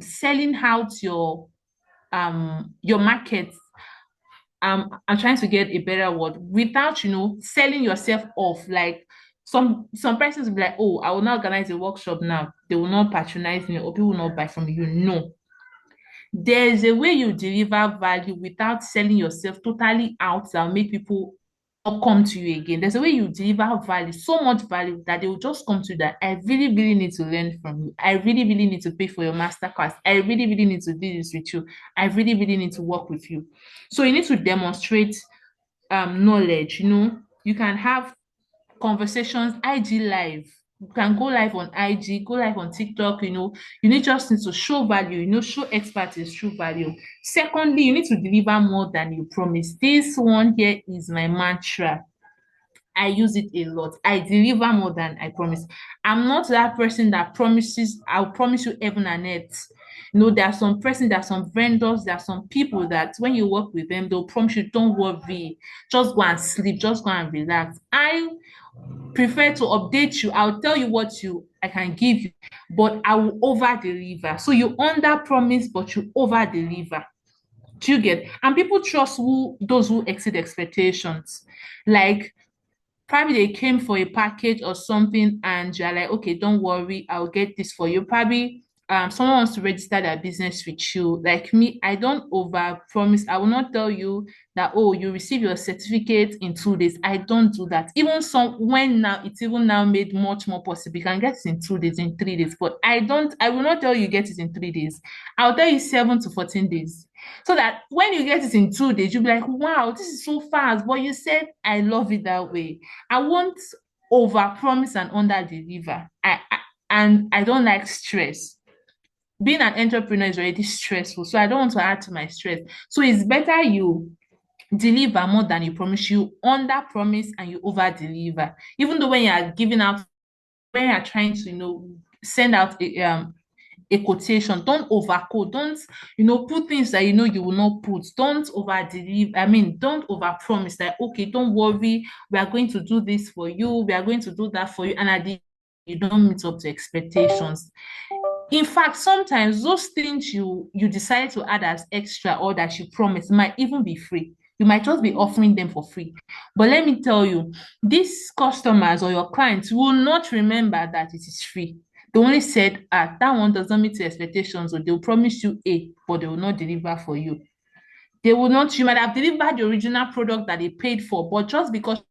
selling out your market. I'm trying to get a better word, without selling yourself off. Like some persons will be like, oh, I will not organize a workshop now, they will not patronize me or people will not buy from you. No, there's a way you deliver value without selling yourself totally out that will make people not come to you again. There's a way you deliver value, so much value that they will just come to you that I really, really need to learn from you. I really, really need to pay for your masterclass. I really, really need to do this with you. I really, really need to work with you. So you need to demonstrate knowledge. You can have conversations, IG live. You can go live on IG, go live on TikTok. You need just need to show value, show expertise, show value. Secondly, you need to deliver more than you promise. This one here is my mantra. I use it a lot. I deliver more than I promise. I'm not that person that promises, I'll promise you heaven and earth. There are some person, there are some vendors, there are some people that when you work with them, they'll promise you, don't worry, just go and sleep, just go and relax. I prefer to update you. I'll tell you what I can give you, but I will over deliver. So you under promise, but you over deliver. Do you get? And people trust those who exceed expectations. Like, probably they came for a package or something and you're like, okay, don't worry, I'll get this for you. Probably someone wants to register their business with you. Like me, I don't over promise. I will not tell you that, oh, you receive your certificate in 2 days. I don't do that. Even when now it's even now made much more possible. You can get it in 2 days, in 3 days, but I will not tell you get it in 3 days. I'll tell you 7 to 14 days. So that when you get it in 2 days, you'll be like, wow, this is so fast. But you said, I love it that way. I won't over promise and under deliver. And I don't like stress. Being an entrepreneur is already stressful, so I don't want to add to my stress. So it's better you deliver more than you promise. You under promise and you over deliver. Even though when you are giving out, when you are trying to send out a quotation, don't overquote, don't put things that you will not put, don't over deliver, don't over promise that, okay, don't worry, we are going to do this for you, we are going to do that for you, and at the end, you don't meet up to expectations. In fact, sometimes those things you decide to add as extra or that you promise might even be free. You might just be offering them for free. But let me tell you, these customers or your clients will not remember that it is free. They only said, that one doesn't meet your expectations, or they'll promise you A, but they will not deliver for you. They will not, you might have delivered the original product that they paid for, but just because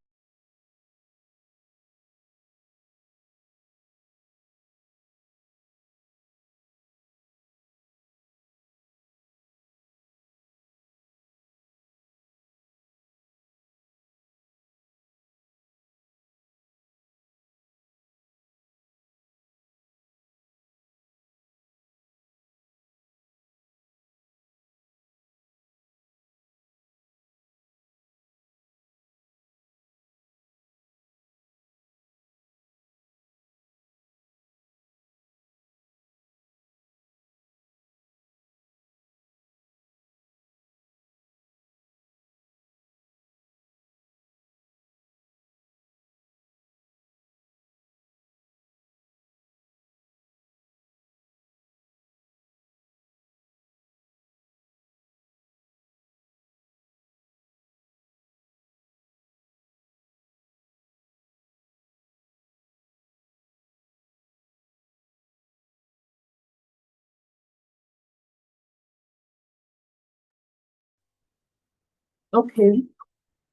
Okay.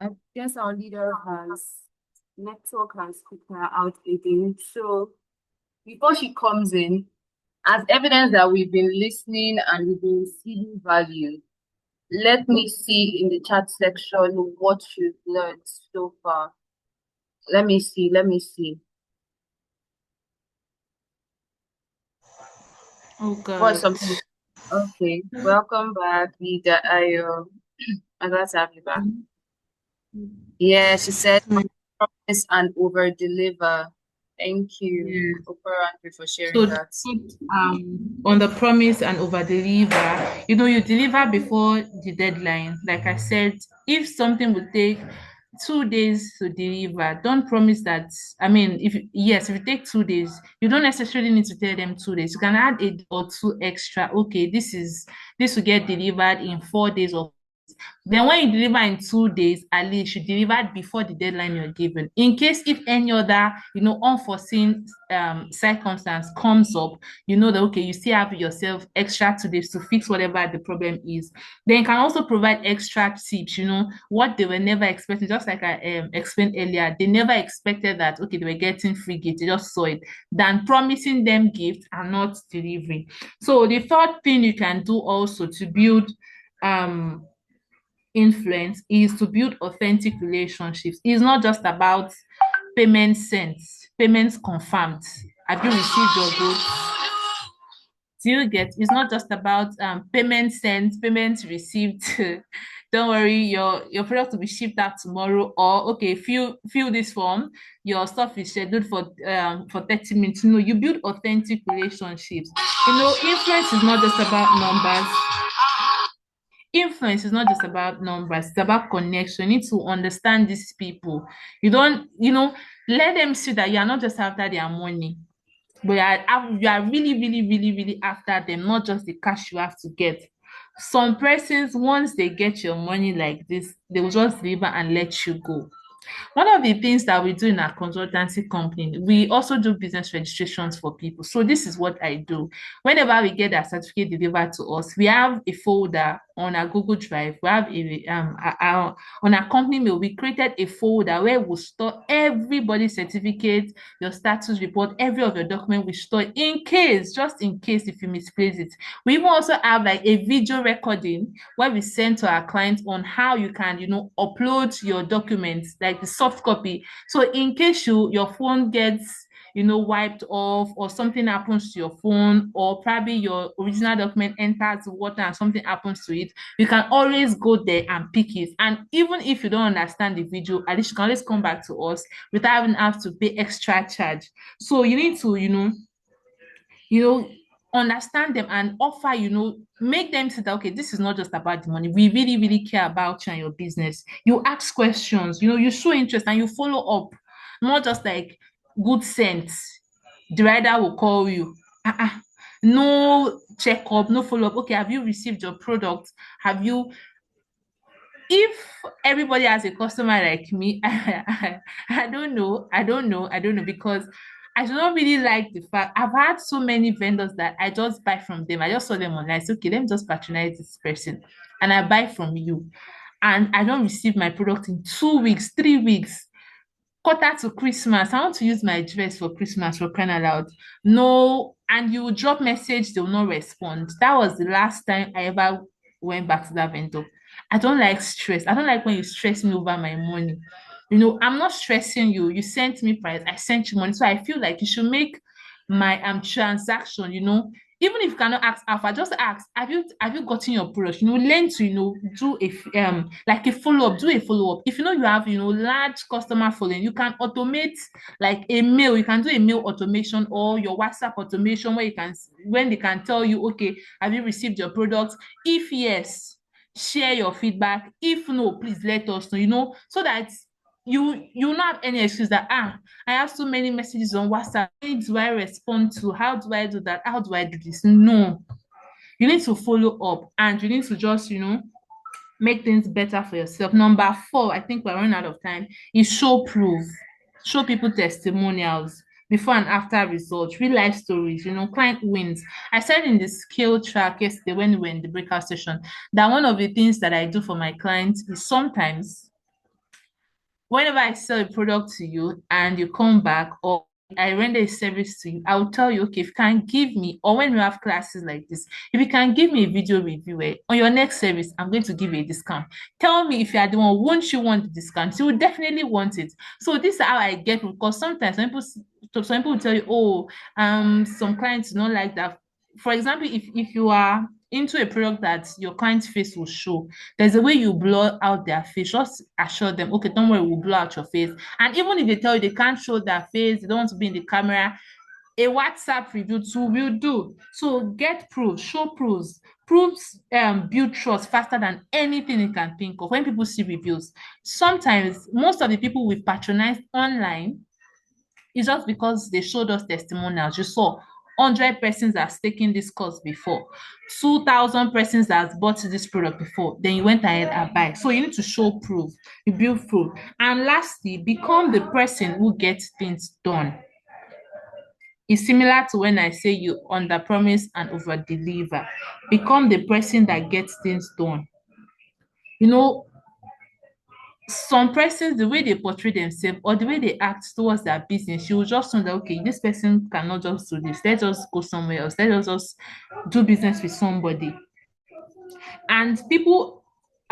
I guess our leader has Network has kicked her out again. So before she comes in, as evidence that we've been listening and we've been receiving value, let me see in the chat section what you've learned so far. Let me see. Oh What's God. something? Okay, welcome back, Vida Ayo. I'm glad to have you back. Yeah, she said promise and over deliver. Thank you, Yeah. Okoro Andrew, for sharing So that. on the promise and over deliver, you deliver before the deadline. Like I said, if something would take 2 days to deliver, don't promise that. I mean, if you take 2 days, you don't necessarily need to tell them 2 days. You can add a day or two extra. Okay, this will get delivered in 4 days or then when you deliver in 2 days, at least you delivered before the deadline you're given. In case if any other, unforeseen circumstance comes up, you know that okay, you still have yourself extra 2 days to fix whatever the problem is. Then you can also provide extra tips, what they were never expecting. Just like I explained earlier, they never expected that okay, they were getting free gifts, they just saw it, than promising them gifts and not delivering. So the third thing you can do also to build um influence is to build authentic relationships. It's not just about payments sent, payments confirmed. Have you received your goods? Do you get? It's not just about payments sent, payments received. Don't worry, your product will be shipped out tomorrow. Or okay, fill this form. Your stuff is scheduled for 30 minutes. No, you build authentic relationships. Influence is not just about numbers. Influence is not just about numbers, it's about connection. You need to understand these people. You don't, let them see that you are not just after their money, but you are really, really, really, really after them, not just the cash you have to get. Some persons, once they get your money like this, they will just deliver and let you go. One of the things that we do in our consultancy company, we also do business registrations for people. So this is what I do. Whenever we get a certificate delivered to us, we have a folder on our Google Drive. We have on our company mail, we created a folder where we store everybody's certificate, your status report, every of your document we store in case, just in case if you misplace it. We even also have like a video recording where we send to our clients on how you can, upload your documents, like the soft copy. So in case your phone gets, wiped off or something happens to your phone, or probably your original document enters water and something happens to it, you can always go there and pick it. And even if you don't understand the video, at least you can always come back to us without even have to pay extra charge. So you need to, you know, understand them and offer, make them see that okay, this is not just about the money. We really, really care about you and your business. You ask questions, you show interest and you follow up, not just like good sense. The rider will call you. Uh-uh. No checkup, no follow up. Okay, have you received your product? Have you if everybody has a customer like me, I don't know. Because I do not really like the fact I've had so many vendors that I just buy from them. I just saw them online. I say, okay, let me just patronize this person. And I buy from you. And I don't receive my product in 2 weeks, 3 weeks. Quarter to Christmas. I want to use my dress for Christmas for crying out loud. No, and you will drop message, they will not respond. That was the last time I ever went back to that vendor. I don't like stress. I don't like when you stress me over my money. I'm not stressing you. You sent me price, I sent you money. So I feel like you should make my transaction, even if you cannot ask alpha, just ask, have you gotten your product? Learn to, do like a follow-up, do a follow-up. If you have, large customer following, you can automate like a mail, you can do a mail automation or your WhatsApp automation where when they can tell you, okay, have you received your product? If yes, share your feedback. If no, please let us know, so that you not have any excuse that I have so many messages on WhatsApp. How do I respond to? How do I do that? How do I do this? No. You need to follow up and you need to just, make things better for yourself. Number four, I think we're running out of time, is show proof. Show people testimonials, before and after results, real life stories, client wins. I said in the skill track yesterday when we were in the breakout session that one of the things that I do for my clients is sometimes whenever I sell a product to you and you come back, or I render a service to you, I'll tell you, okay, if you can give me, or when we have classes like this, if you can give me a video review on your next service, I'm going to give you a discount. Tell me if you are the one, won't you want the discount? You will definitely want it. So this is how I get, because sometimes some people will tell you, oh, some clients don't like that. For example, if you are into a product that your client's face will show, there's a way you blur out their face. Just assure them, okay, don't worry, we'll blur out your face. And even if they tell you they can't show their face, they don't want to be in the camera, a WhatsApp review too will do. So get proofs, show proofs. Proofs build trust faster than anything you can think of. When people see reviews, sometimes most of the people we patronize online is just because they showed us testimonials. You saw 100 persons that has taken this course before, 2,000 persons that has bought this product before, then you went ahead and buy. So you need to show proof, you build proof. And lastly, become the person who gets things done. It's similar to when I say you under promise and over deliver. Become the person that gets things done. You know, some persons, the way they portray themselves or the way they act towards their business, you will just know that, okay, this person cannot just do this. Let's just go somewhere else. Let's just do business with somebody. And people,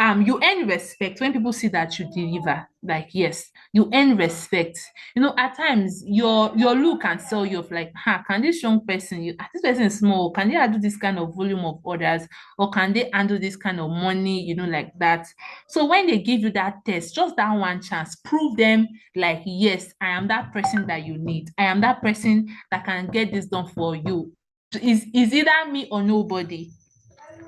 you earn respect when people see that you deliver. Like, yes, you earn respect. You know, at times your look can sell you of like, can this young person, this person is small, can they handle this kind of volume of orders, or can they handle this kind of money, like that. So when they give you that test, just that one chance, prove them like, yes, I am that person that you need. I am that person that can get this done for you. Is either me or nobody.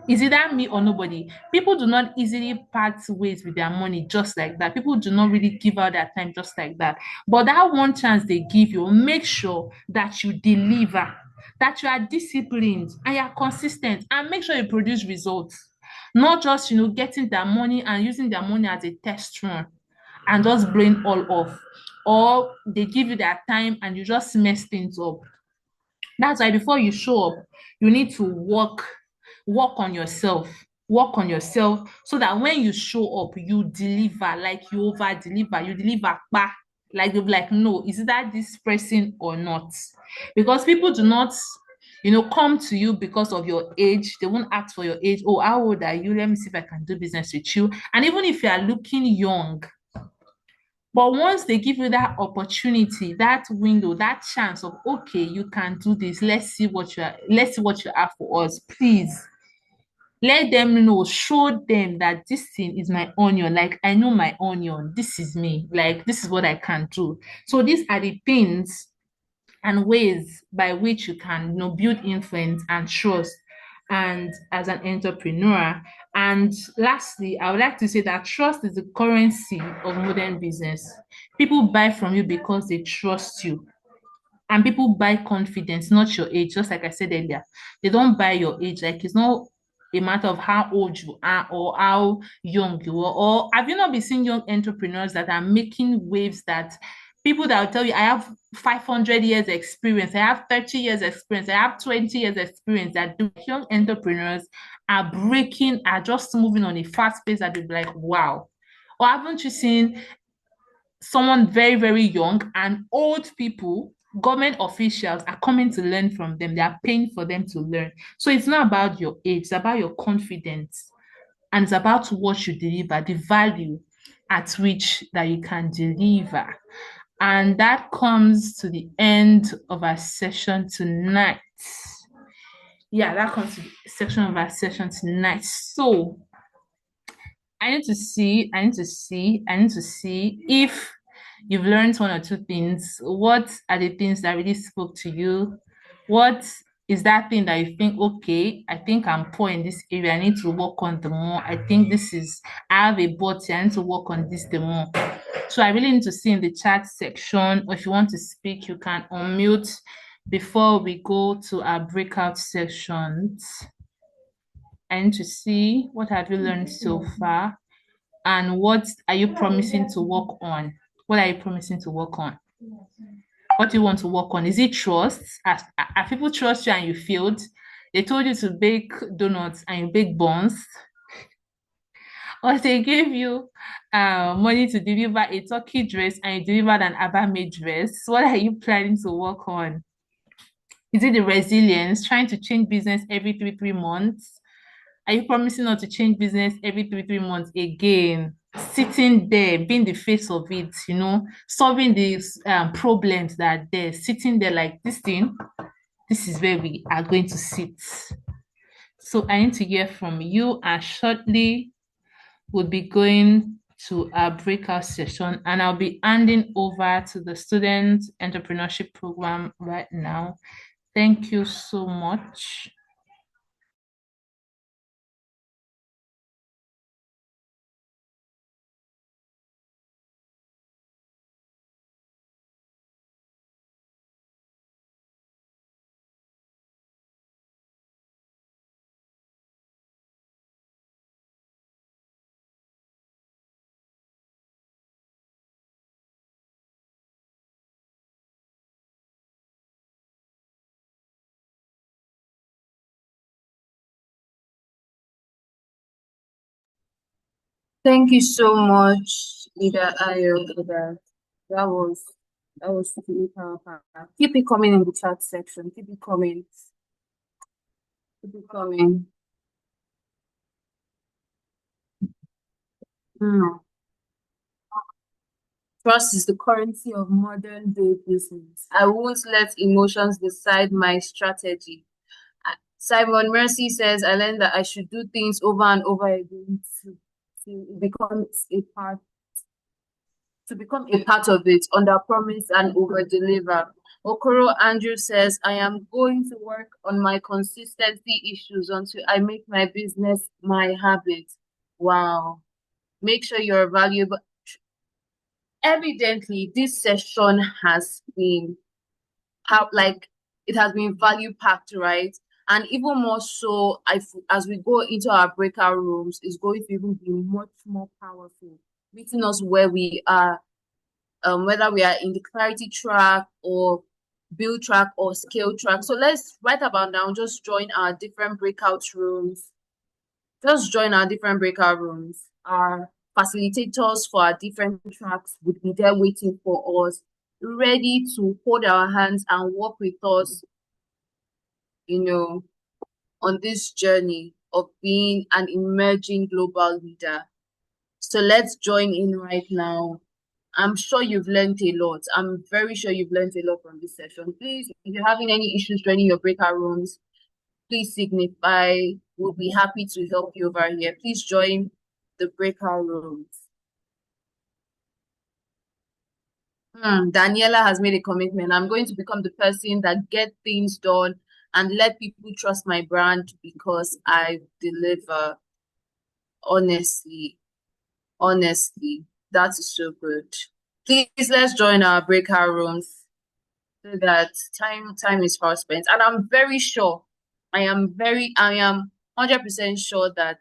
Is either me or nobody. People do not easily part ways with their money just like that. People do not really give out their time just like that. But that one chance they give you, make sure that you deliver, that you are disciplined and you are consistent, and make sure you produce results. Not just, getting their money and using their money as a test run and just blowing all off. Or they give you their time and you just mess things up. That's why before you show up, you need to work on yourself. Work on yourself so that when you show up, you deliver, like you over deliver, you deliver back. Like they'll be like, no, is that this person or not? Because people do not, come to you because of your age. They won't ask for your age. Oh, how old are you? Let me see if I can do business with you. And even if you are looking young, but once they give you that opportunity, that window, that chance of, okay, you can do this. Let's see what you have for us. Please let them know, show them that this thing is my onion. Like, I know my onion. This is me. Like, this is what I can do. So these are the things and ways by which you can, build influence and trust and as an entrepreneur. And lastly, I would like to say that trust is the currency of modern business. People buy from you because they trust you. And people buy confidence, not your age. Just like I said earlier, they don't buy your age. Like, it's not a matter of how old you are or how young you are. Or have you not been seeing young entrepreneurs that are making waves, that people that will tell you, I have 500 years experience, I have 30 years experience, I have 20 years experience, that the young entrepreneurs are just moving on a fast pace that you'll be like, wow. Or haven't you seen someone very, very young and old people, government officials are coming to learn from them. They are paying for them to learn. So it's not about your age, it's about your confidence. And it's about what you deliver, the value at which that you can deliver. And that comes to the end of our session tonight. Yeah, that comes to the section of our session tonight. So I need to see if you've learned one or two things. What are the things that really spoke to you? What is that thing that you think, okay, I think I'm poor in this area, I need to work on the more. I have a body, I need to work on this the more. So I really need to see in the chat section, or if you want to speak, you can unmute before we go to our breakout sessions. I need to see, what have you learned so far, and what are you promising to work on? What are you promising to work on? What do you want to work on? Is it trust? Are people trust you and you failed? They told you to bake donuts and you bake buns. or they gave you money to deliver a turkey dress and you delivered an Abba-made dress, what are you planning to work on? Is it the resilience, trying to change business every three months? Are you promising not to change business every three months again? Sitting there, being the face of it, solving these problems that are there, sitting there like this thing, this is where we are going to sit. So I need to hear from you, and shortly we'll be going to our breakout session, and I'll be handing over to the student entrepreneurship program right now. Thank you so much. Thank you so much, Leader Ayo, for that. That was that was really powerful. Keep it coming in the chat section. Keep it coming. Keep it coming. Hmm. Trust is the currency of modern day business. I won't let emotions decide my strategy. Simon Mercy says, I learned that I should do things over and over again to become a part of it, under promise and over deliver. Okoro Andrew says, I am going to work on my consistency issues until I make my business my habit. Wow. Make sure you're valuable. Evidently, this session has been it has been value packed, right? And even more so, as we go into our breakout rooms, it's going to even be much more powerful, meeting us where we are, whether we are in the clarity track or build track or scale track. So let's right about now just join our different breakout rooms. Just join our different breakout rooms. Our facilitators for our different tracks would be there waiting for us, ready to hold our hands and walk with us, on this journey of being an emerging global leader. So let's join in right now. I'm sure you've learned a lot. I'm very sure you've learned a lot from this session. Please, if you're having any issues joining your breakout rooms, please signify. We'll be happy to help you over here. Please join the breakout rooms. Daniela has made a commitment. I'm going to become the person that get things done and let people trust my brand because I deliver. Honestly, that is so good. Please, let's join our breakout rooms so that time is fast spent. And I'm very sure, I am 100% sure that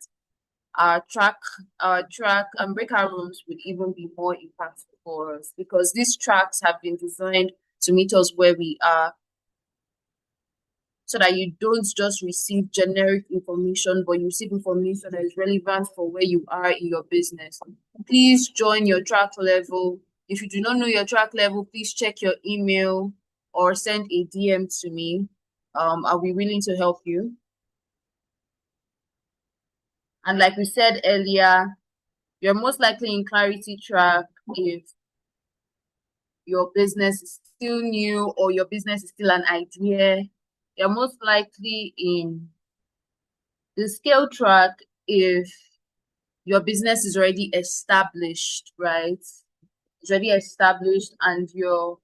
our track and breakout rooms would even be more impactful for us because these tracks have been designed to meet us where we are, so that you don't just receive generic information, but you receive information that is relevant for where you are in your business. Please join your track level. If you do not know your track level, please check your email or send a DM to me. I'll be willing to help you. And like we said earlier, you're most likely in clarity track if your business is still new or your business is still an idea. You're most likely in the scale track if your business is already established, right? It's already established and you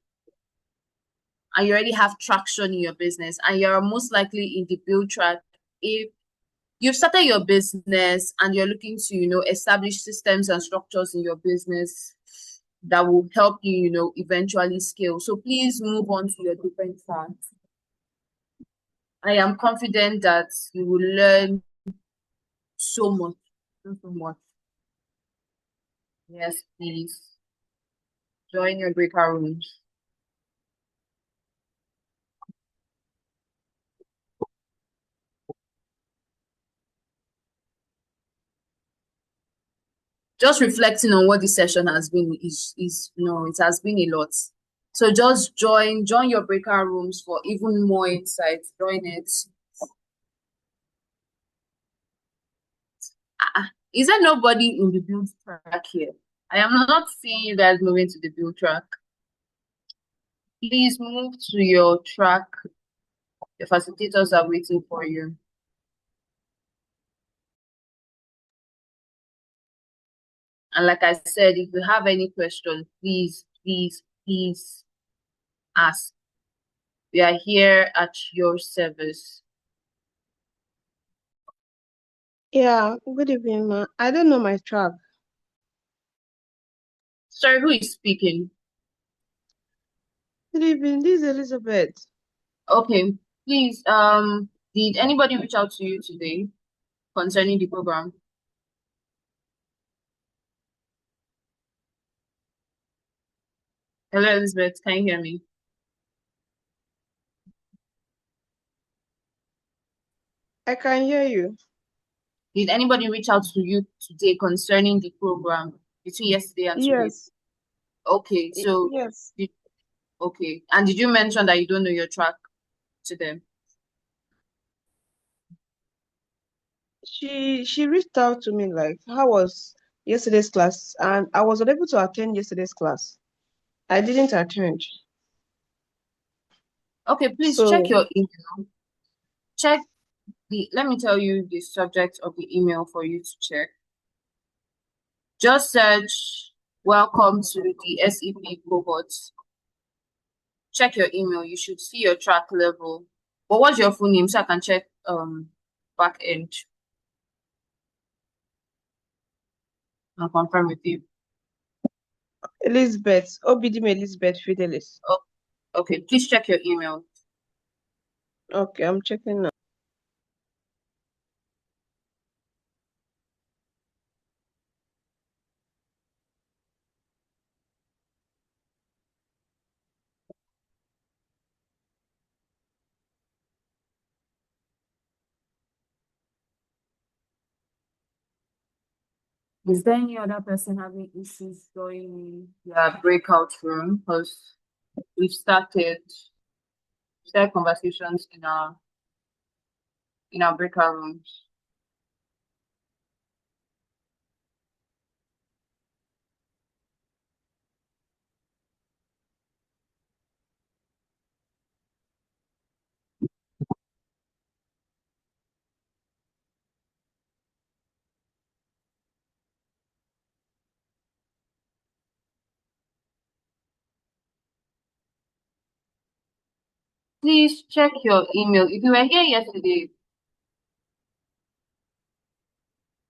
already have traction in your business, and you're most likely in the build track if you've started your business and you're looking to, establish systems and structures in your business that will help you, eventually scale. So please move on to your different tracks. I am confident that you will learn so much. So much. Yes, please. Join your breakout rooms. just reflecting on what this session has been is it has been a lot. So just join your breakout rooms for even more insights. Join it. Is there nobody in the build track here? I am not seeing you guys moving to the build track. Please move to your track. The facilitators are waiting for you. And like I said, if you have any questions, please ask. We are here at your service. Yeah, good evening, ma. I don't know my track. Sorry, who is speaking? Good evening, this is Elizabeth. Okay, please, did anybody reach out to you today concerning the program? Hello, Elizabeth, can you hear me? I can hear you. Did anybody reach out to you today concerning the program between yesterday and today? Yes. Okay, so Yes. okay. And did you mention that you don't know your track to them? She reached out to me like, how was yesterday's class? And I was unable to attend yesterday's class. I didn't attend. Okay, please check So your email. Check let me tell you the subject of the email for you to check. Just search welcome to the SEP cohort. Check your email. You should see your track level. But what's your full name so I can check back end and confirm with you. Elizabeth, Obidim Elizabeth Fidelis. Oh, okay, please check your email. Okay, I'm checking now. Is there any other person having issues joining their breakout room? Because we've started conversations in our breakout rooms. Please check your email. If you were here yesterday,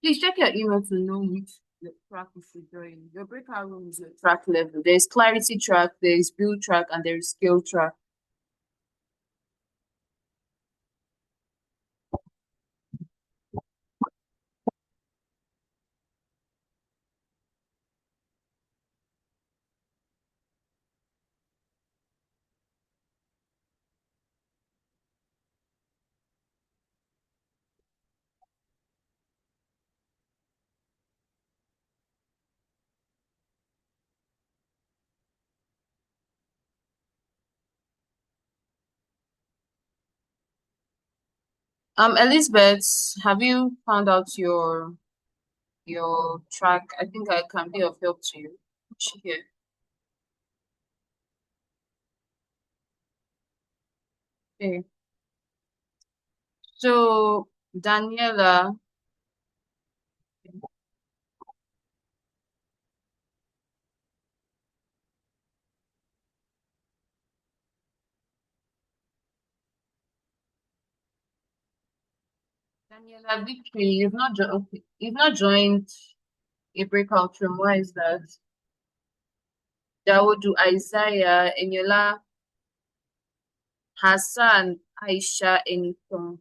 please check your email to know which your track you should join. Your breakout room is your track level. There's clarity track, there's build track, and there's skill track. Elizabeth, have you found out your track? I think I can be of help to you. Here. Okay. So Daniela, Victory, you've not joined a breakout room. Why is that? Dawodu, Isaiah, Eniola, Hassan, Aisha, Eniton,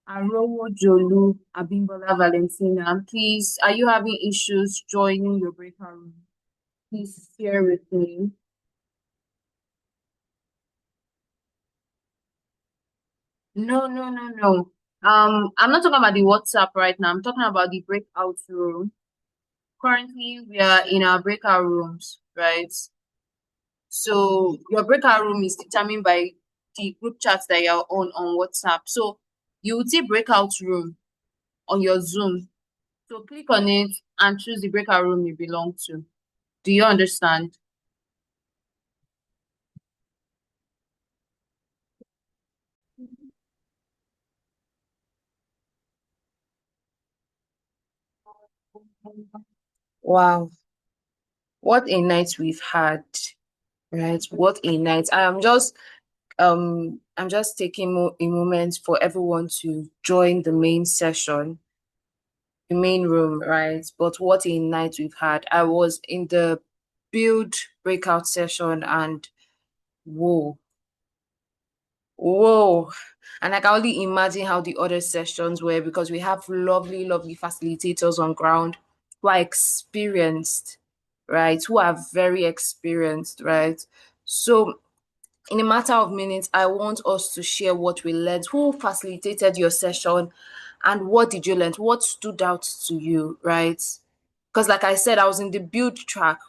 Arowo, Jolu, Abimbola, Valentina. Please, are you having issues joining your breakout room? Please share with me. No. I'm not talking about the WhatsApp right now. I'm talking about the breakout room. currently we are in our breakout rooms, right? So your breakout room is determined by the group chats that you're on WhatsApp. So you would see breakout room on your Zoom. So click on it and choose the breakout room you belong to. Do you understand? Wow, what a night we've had, right? What a night. I'm just taking a moment for everyone to join the main session, the main room, right? But what a night we've had. I was in the build breakout session and whoa, whoa. And I can only imagine how the other sessions were because we have lovely, lovely facilitators on ground who are experienced, right? Who are very experienced, right? So in a matter of minutes, I want us to share what we learned. Who facilitated your session and what did you learn? What stood out to you, right? Because like I said, I was in the build track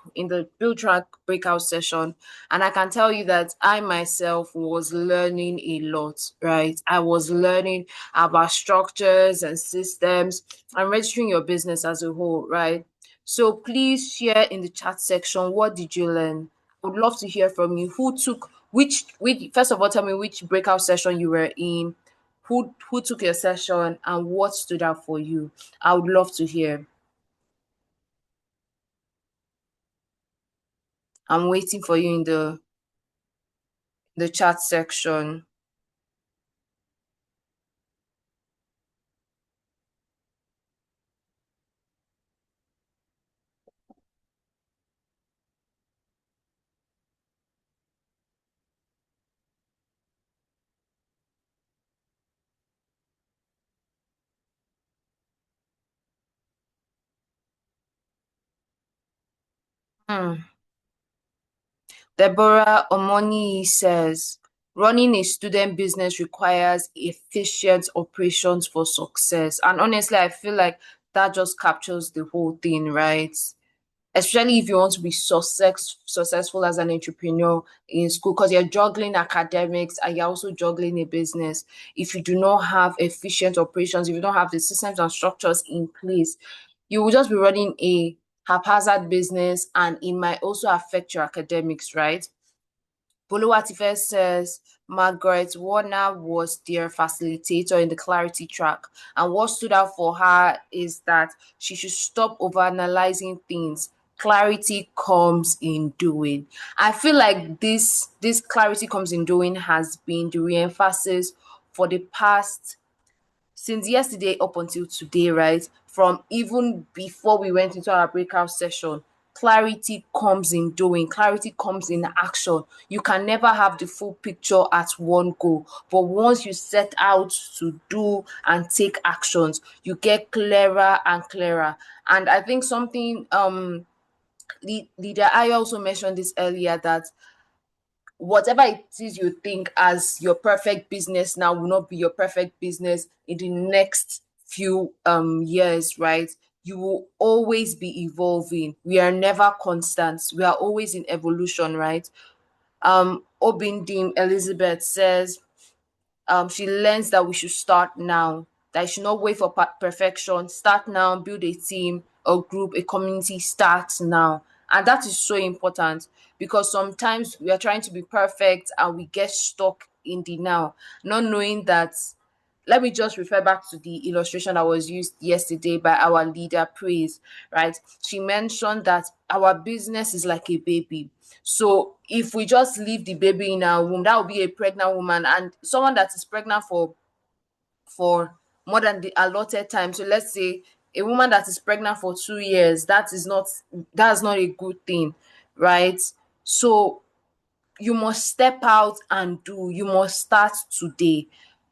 breakout session, and I can tell you that I myself was learning a lot, right? I was learning about structures and systems and registering your business as a whole, right? So please share in the chat section, what did you learn? I would love to hear from you. Who took which first of all, tell me which breakout session you were in, who took your session and what stood out for you. I would love to hear. I'm waiting for you in the chat section. Hmm. Deborah Omoni says, running a student business requires efficient operations for success. And honestly, I feel like that just captures the whole thing, right? Especially if you want to be successful as an entrepreneur in school, because you're juggling academics and you're also juggling a business. If you do not have efficient operations, if you don't have the systems and structures in place, you will just be running a haphazard business and it might also affect your academics, right? Boluwatife says Margaret Warner was their facilitator in the clarity track. And what stood out for her is that she should stop overanalyzing things. Clarity comes in doing. I feel like this clarity comes in doing has been the re-emphasis for the past since yesterday up until today, right? From even before we went into our breakout session, clarity comes in doing, clarity comes in action. You can never have the full picture at one go, but once you set out to do and take actions, you get clearer and clearer. And I think something leader I also mentioned this earlier, that whatever it is you think as your perfect business now will not be your perfect business in the next few years, right? You will always be evolving. We are never constant. We are always in evolution, right? Obindim Elizabeth says she learns that we should start now, that you should not wait for perfection. Start now, build a team, a group, a community. Start now. And that is so important because sometimes we are trying to be perfect and we get stuck in the now, not knowing that. Let me just refer back to the illustration that was used yesterday by our leader, Praise, right? She mentioned that our business is like a baby. So if we just leave the baby in our womb, that will be a pregnant woman and someone that is pregnant for more than the allotted time. So let's say a woman that is pregnant for 2 years, that's not a good thing, right? So you must step out and do. You must start today.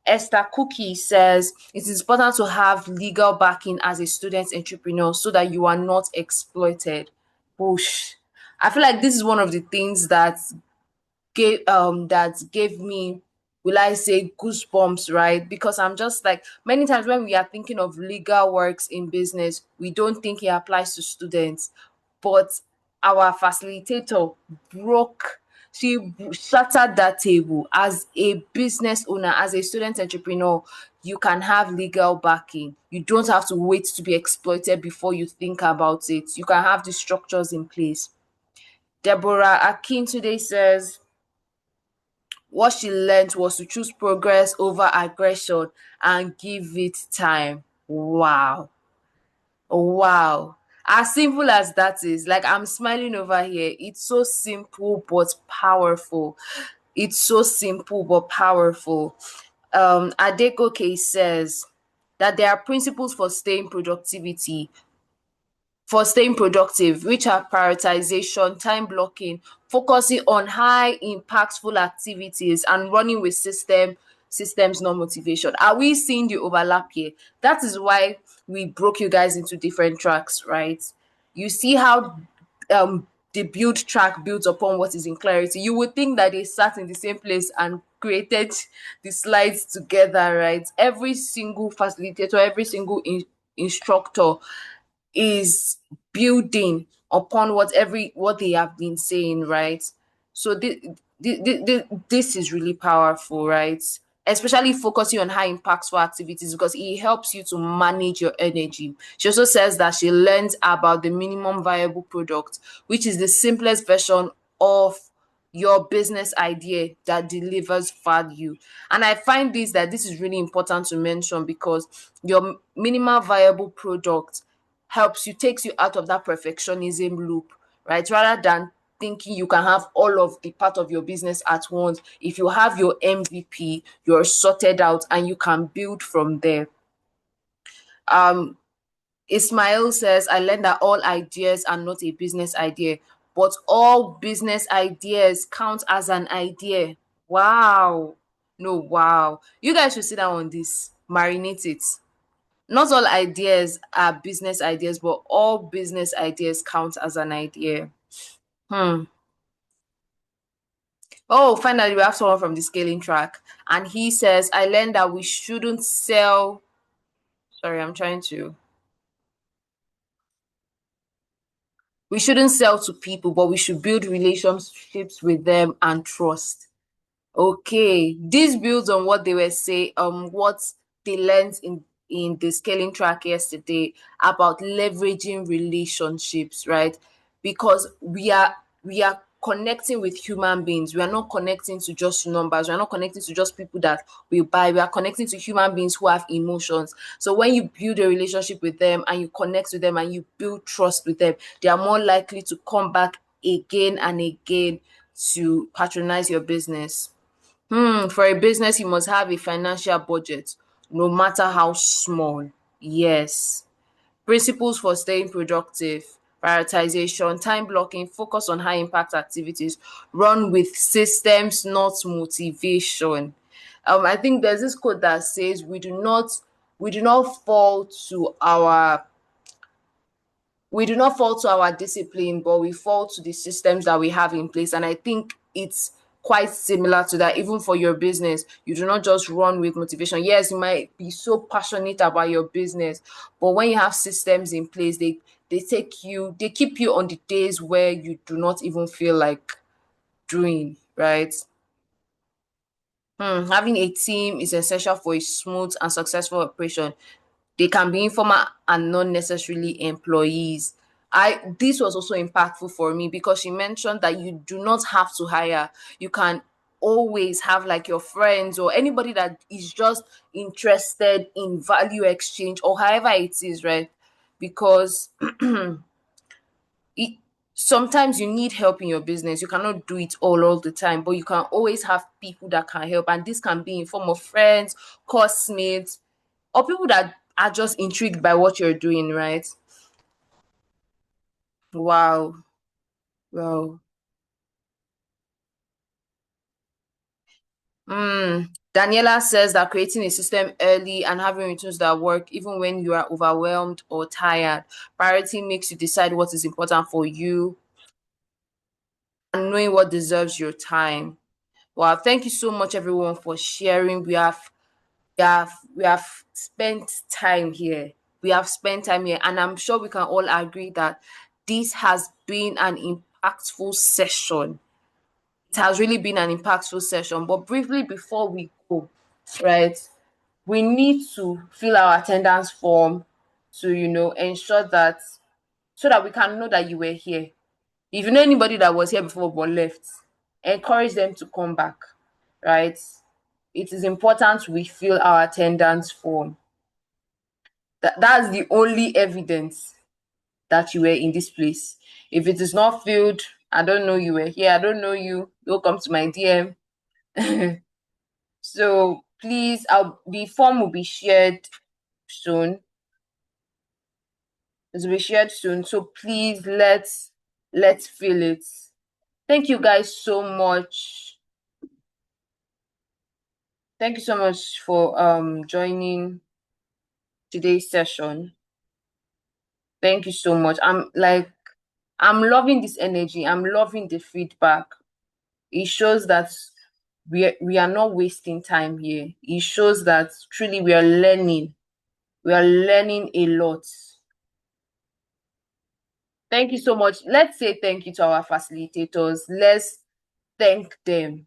Esther Cookie says it is important to have legal backing as a student entrepreneur so that you are not exploited. Bush. I feel like this is one of the things that gave me will I say, goosebumps, right? Because I'm just like, many times when we are thinking of legal works in business, we don't think it applies to students. But our facilitator broke, she shattered that table. As a business owner, as a student entrepreneur, you can have legal backing. You don't have to wait to be exploited before you think about it. You can have the structures in place. Deborah Akintunde says, what she learned was to choose progress over aggression and give it time. Wow. Wow. As simple as that is, like I'm smiling over here. It's so simple but powerful. It's so simple but powerful. Adekoke says that there are principles for staying productive, which are prioritization, time blocking, focusing on high impactful activities, and running with systems, not motivation. Are we seeing the overlap here? That is why we broke you guys into different tracks, right? You see how the build track builds upon what is in clarity. You would think that they sat in the same place and created the slides together, right? Every single facilitator, every single instructor is building upon what they have been saying, right? So this is really powerful, right? Especially focusing on high impactful activities because it helps you to manage your energy. She also says that she learned about the minimum viable product, which is the simplest version of your business idea that delivers value. And I find this is really important to mention because your minimal viable product takes you out of that perfectionism loop, right? Rather than thinking you can have all of the part of your business at once. If you have your MVP, you're sorted out and you can build from there. Ismail says, I learned that all ideas are not a business idea, but all business ideas count as an idea. Wow. No, wow. You guys should sit down on this, marinate it. Not all ideas are business ideas, but all business ideas count as an idea. Hmm. Oh, finally, we have someone from the scaling track. And he says, I learned that we shouldn't sell. Sorry, I'm trying to. We shouldn't sell to people, but we should build relationships with them and trust. Okay, this builds on what they were saying, what they learned in the scaling track yesterday about leveraging relationships, right? Because we are connecting with human beings. We are not connecting to just numbers. We are not connecting to just people that we buy. We are connecting to human beings who have emotions. So when you build a relationship with them and you connect with them and you build trust with them, they are more likely to come back again and again to patronize your business. For a business, you must have a financial budget, no matter how small. Yes. Principles for staying productive: prioritization, time blocking, focus on high impact activities, run with systems, not motivation. I think there's this quote that says we do not fall to our discipline, but we fall to the systems that we have in place. And I think it's quite similar to that, even for your business. You do not just run with motivation. Yes, you might be so passionate about your business, but when you have systems in place, they keep you on the days where you do not even feel like doing, right? Having a team is essential for a smooth and successful operation. They can be informal and not necessarily employees. I This was also impactful for me because she mentioned that you do not have to hire. You can always have like your friends or anybody that is just interested in value exchange or however it is, right? Because it, sometimes you need help in your business. You cannot do it all the time, but you can always have people that can help, and this can be in form of friends, classmates, or people that are just intrigued by what you're doing, right? Wow. Wow. Daniela says that creating a system early and having routines that work even when you are overwhelmed or tired. Priority makes you decide what is important for you and knowing what deserves your time. Wow, thank you so much everyone for sharing. We have spent time here. And I'm sure we can all agree that this has been an impactful session. It has really been an impactful session. But briefly before we go, right, we need to fill our attendance form to, ensure that, so that we can know that you were here. If you know anybody that was here before but left, encourage them to come back, right? It is important we fill our attendance form. That's the only evidence that you were in this place. If it is not filled, I don't know you were here. I don't know you. Don't come to my DM. So please, the form will be shared soon. It will be shared soon. So please, let's fill it. Thank you guys so much. Thank you so much for joining today's session. Thank you so much. I'm loving this energy. I'm loving the feedback. It shows that we are not wasting time here. It shows that truly we are learning. We are learning a lot. Thank you so much. Let's say thank you to our facilitators. Let's thank them,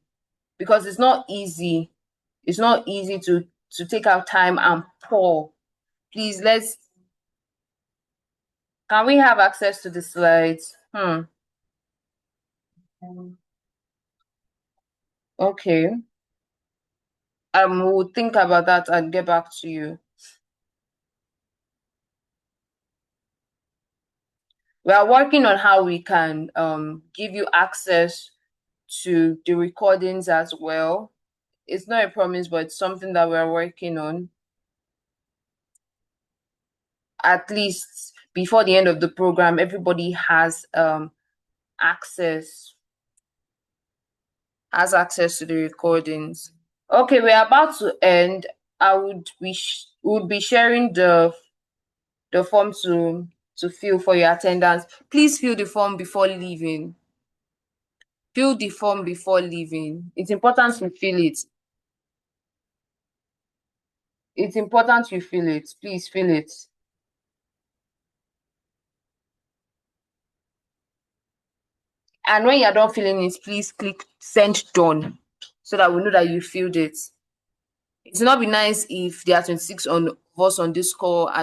because it's not easy. It's not easy to take our time and pour. Please, can we have access to the slides? Okay. We'll think about that and get back to you. We are working on how we can give you access to the recordings as well. It's not a promise, but it's something that we're working on. At least before the end of the program, everybody has access to the recordings. Okay, we're about to end. Would be sharing the form to fill for your attendance. Please fill the form before leaving. Fill the form before leaving. It's important to fill it. It's important you fill it. Please fill it. And when you're done filling it, please click send done so that we know that you filled it. It's not be nice if there are 26 of us on this call and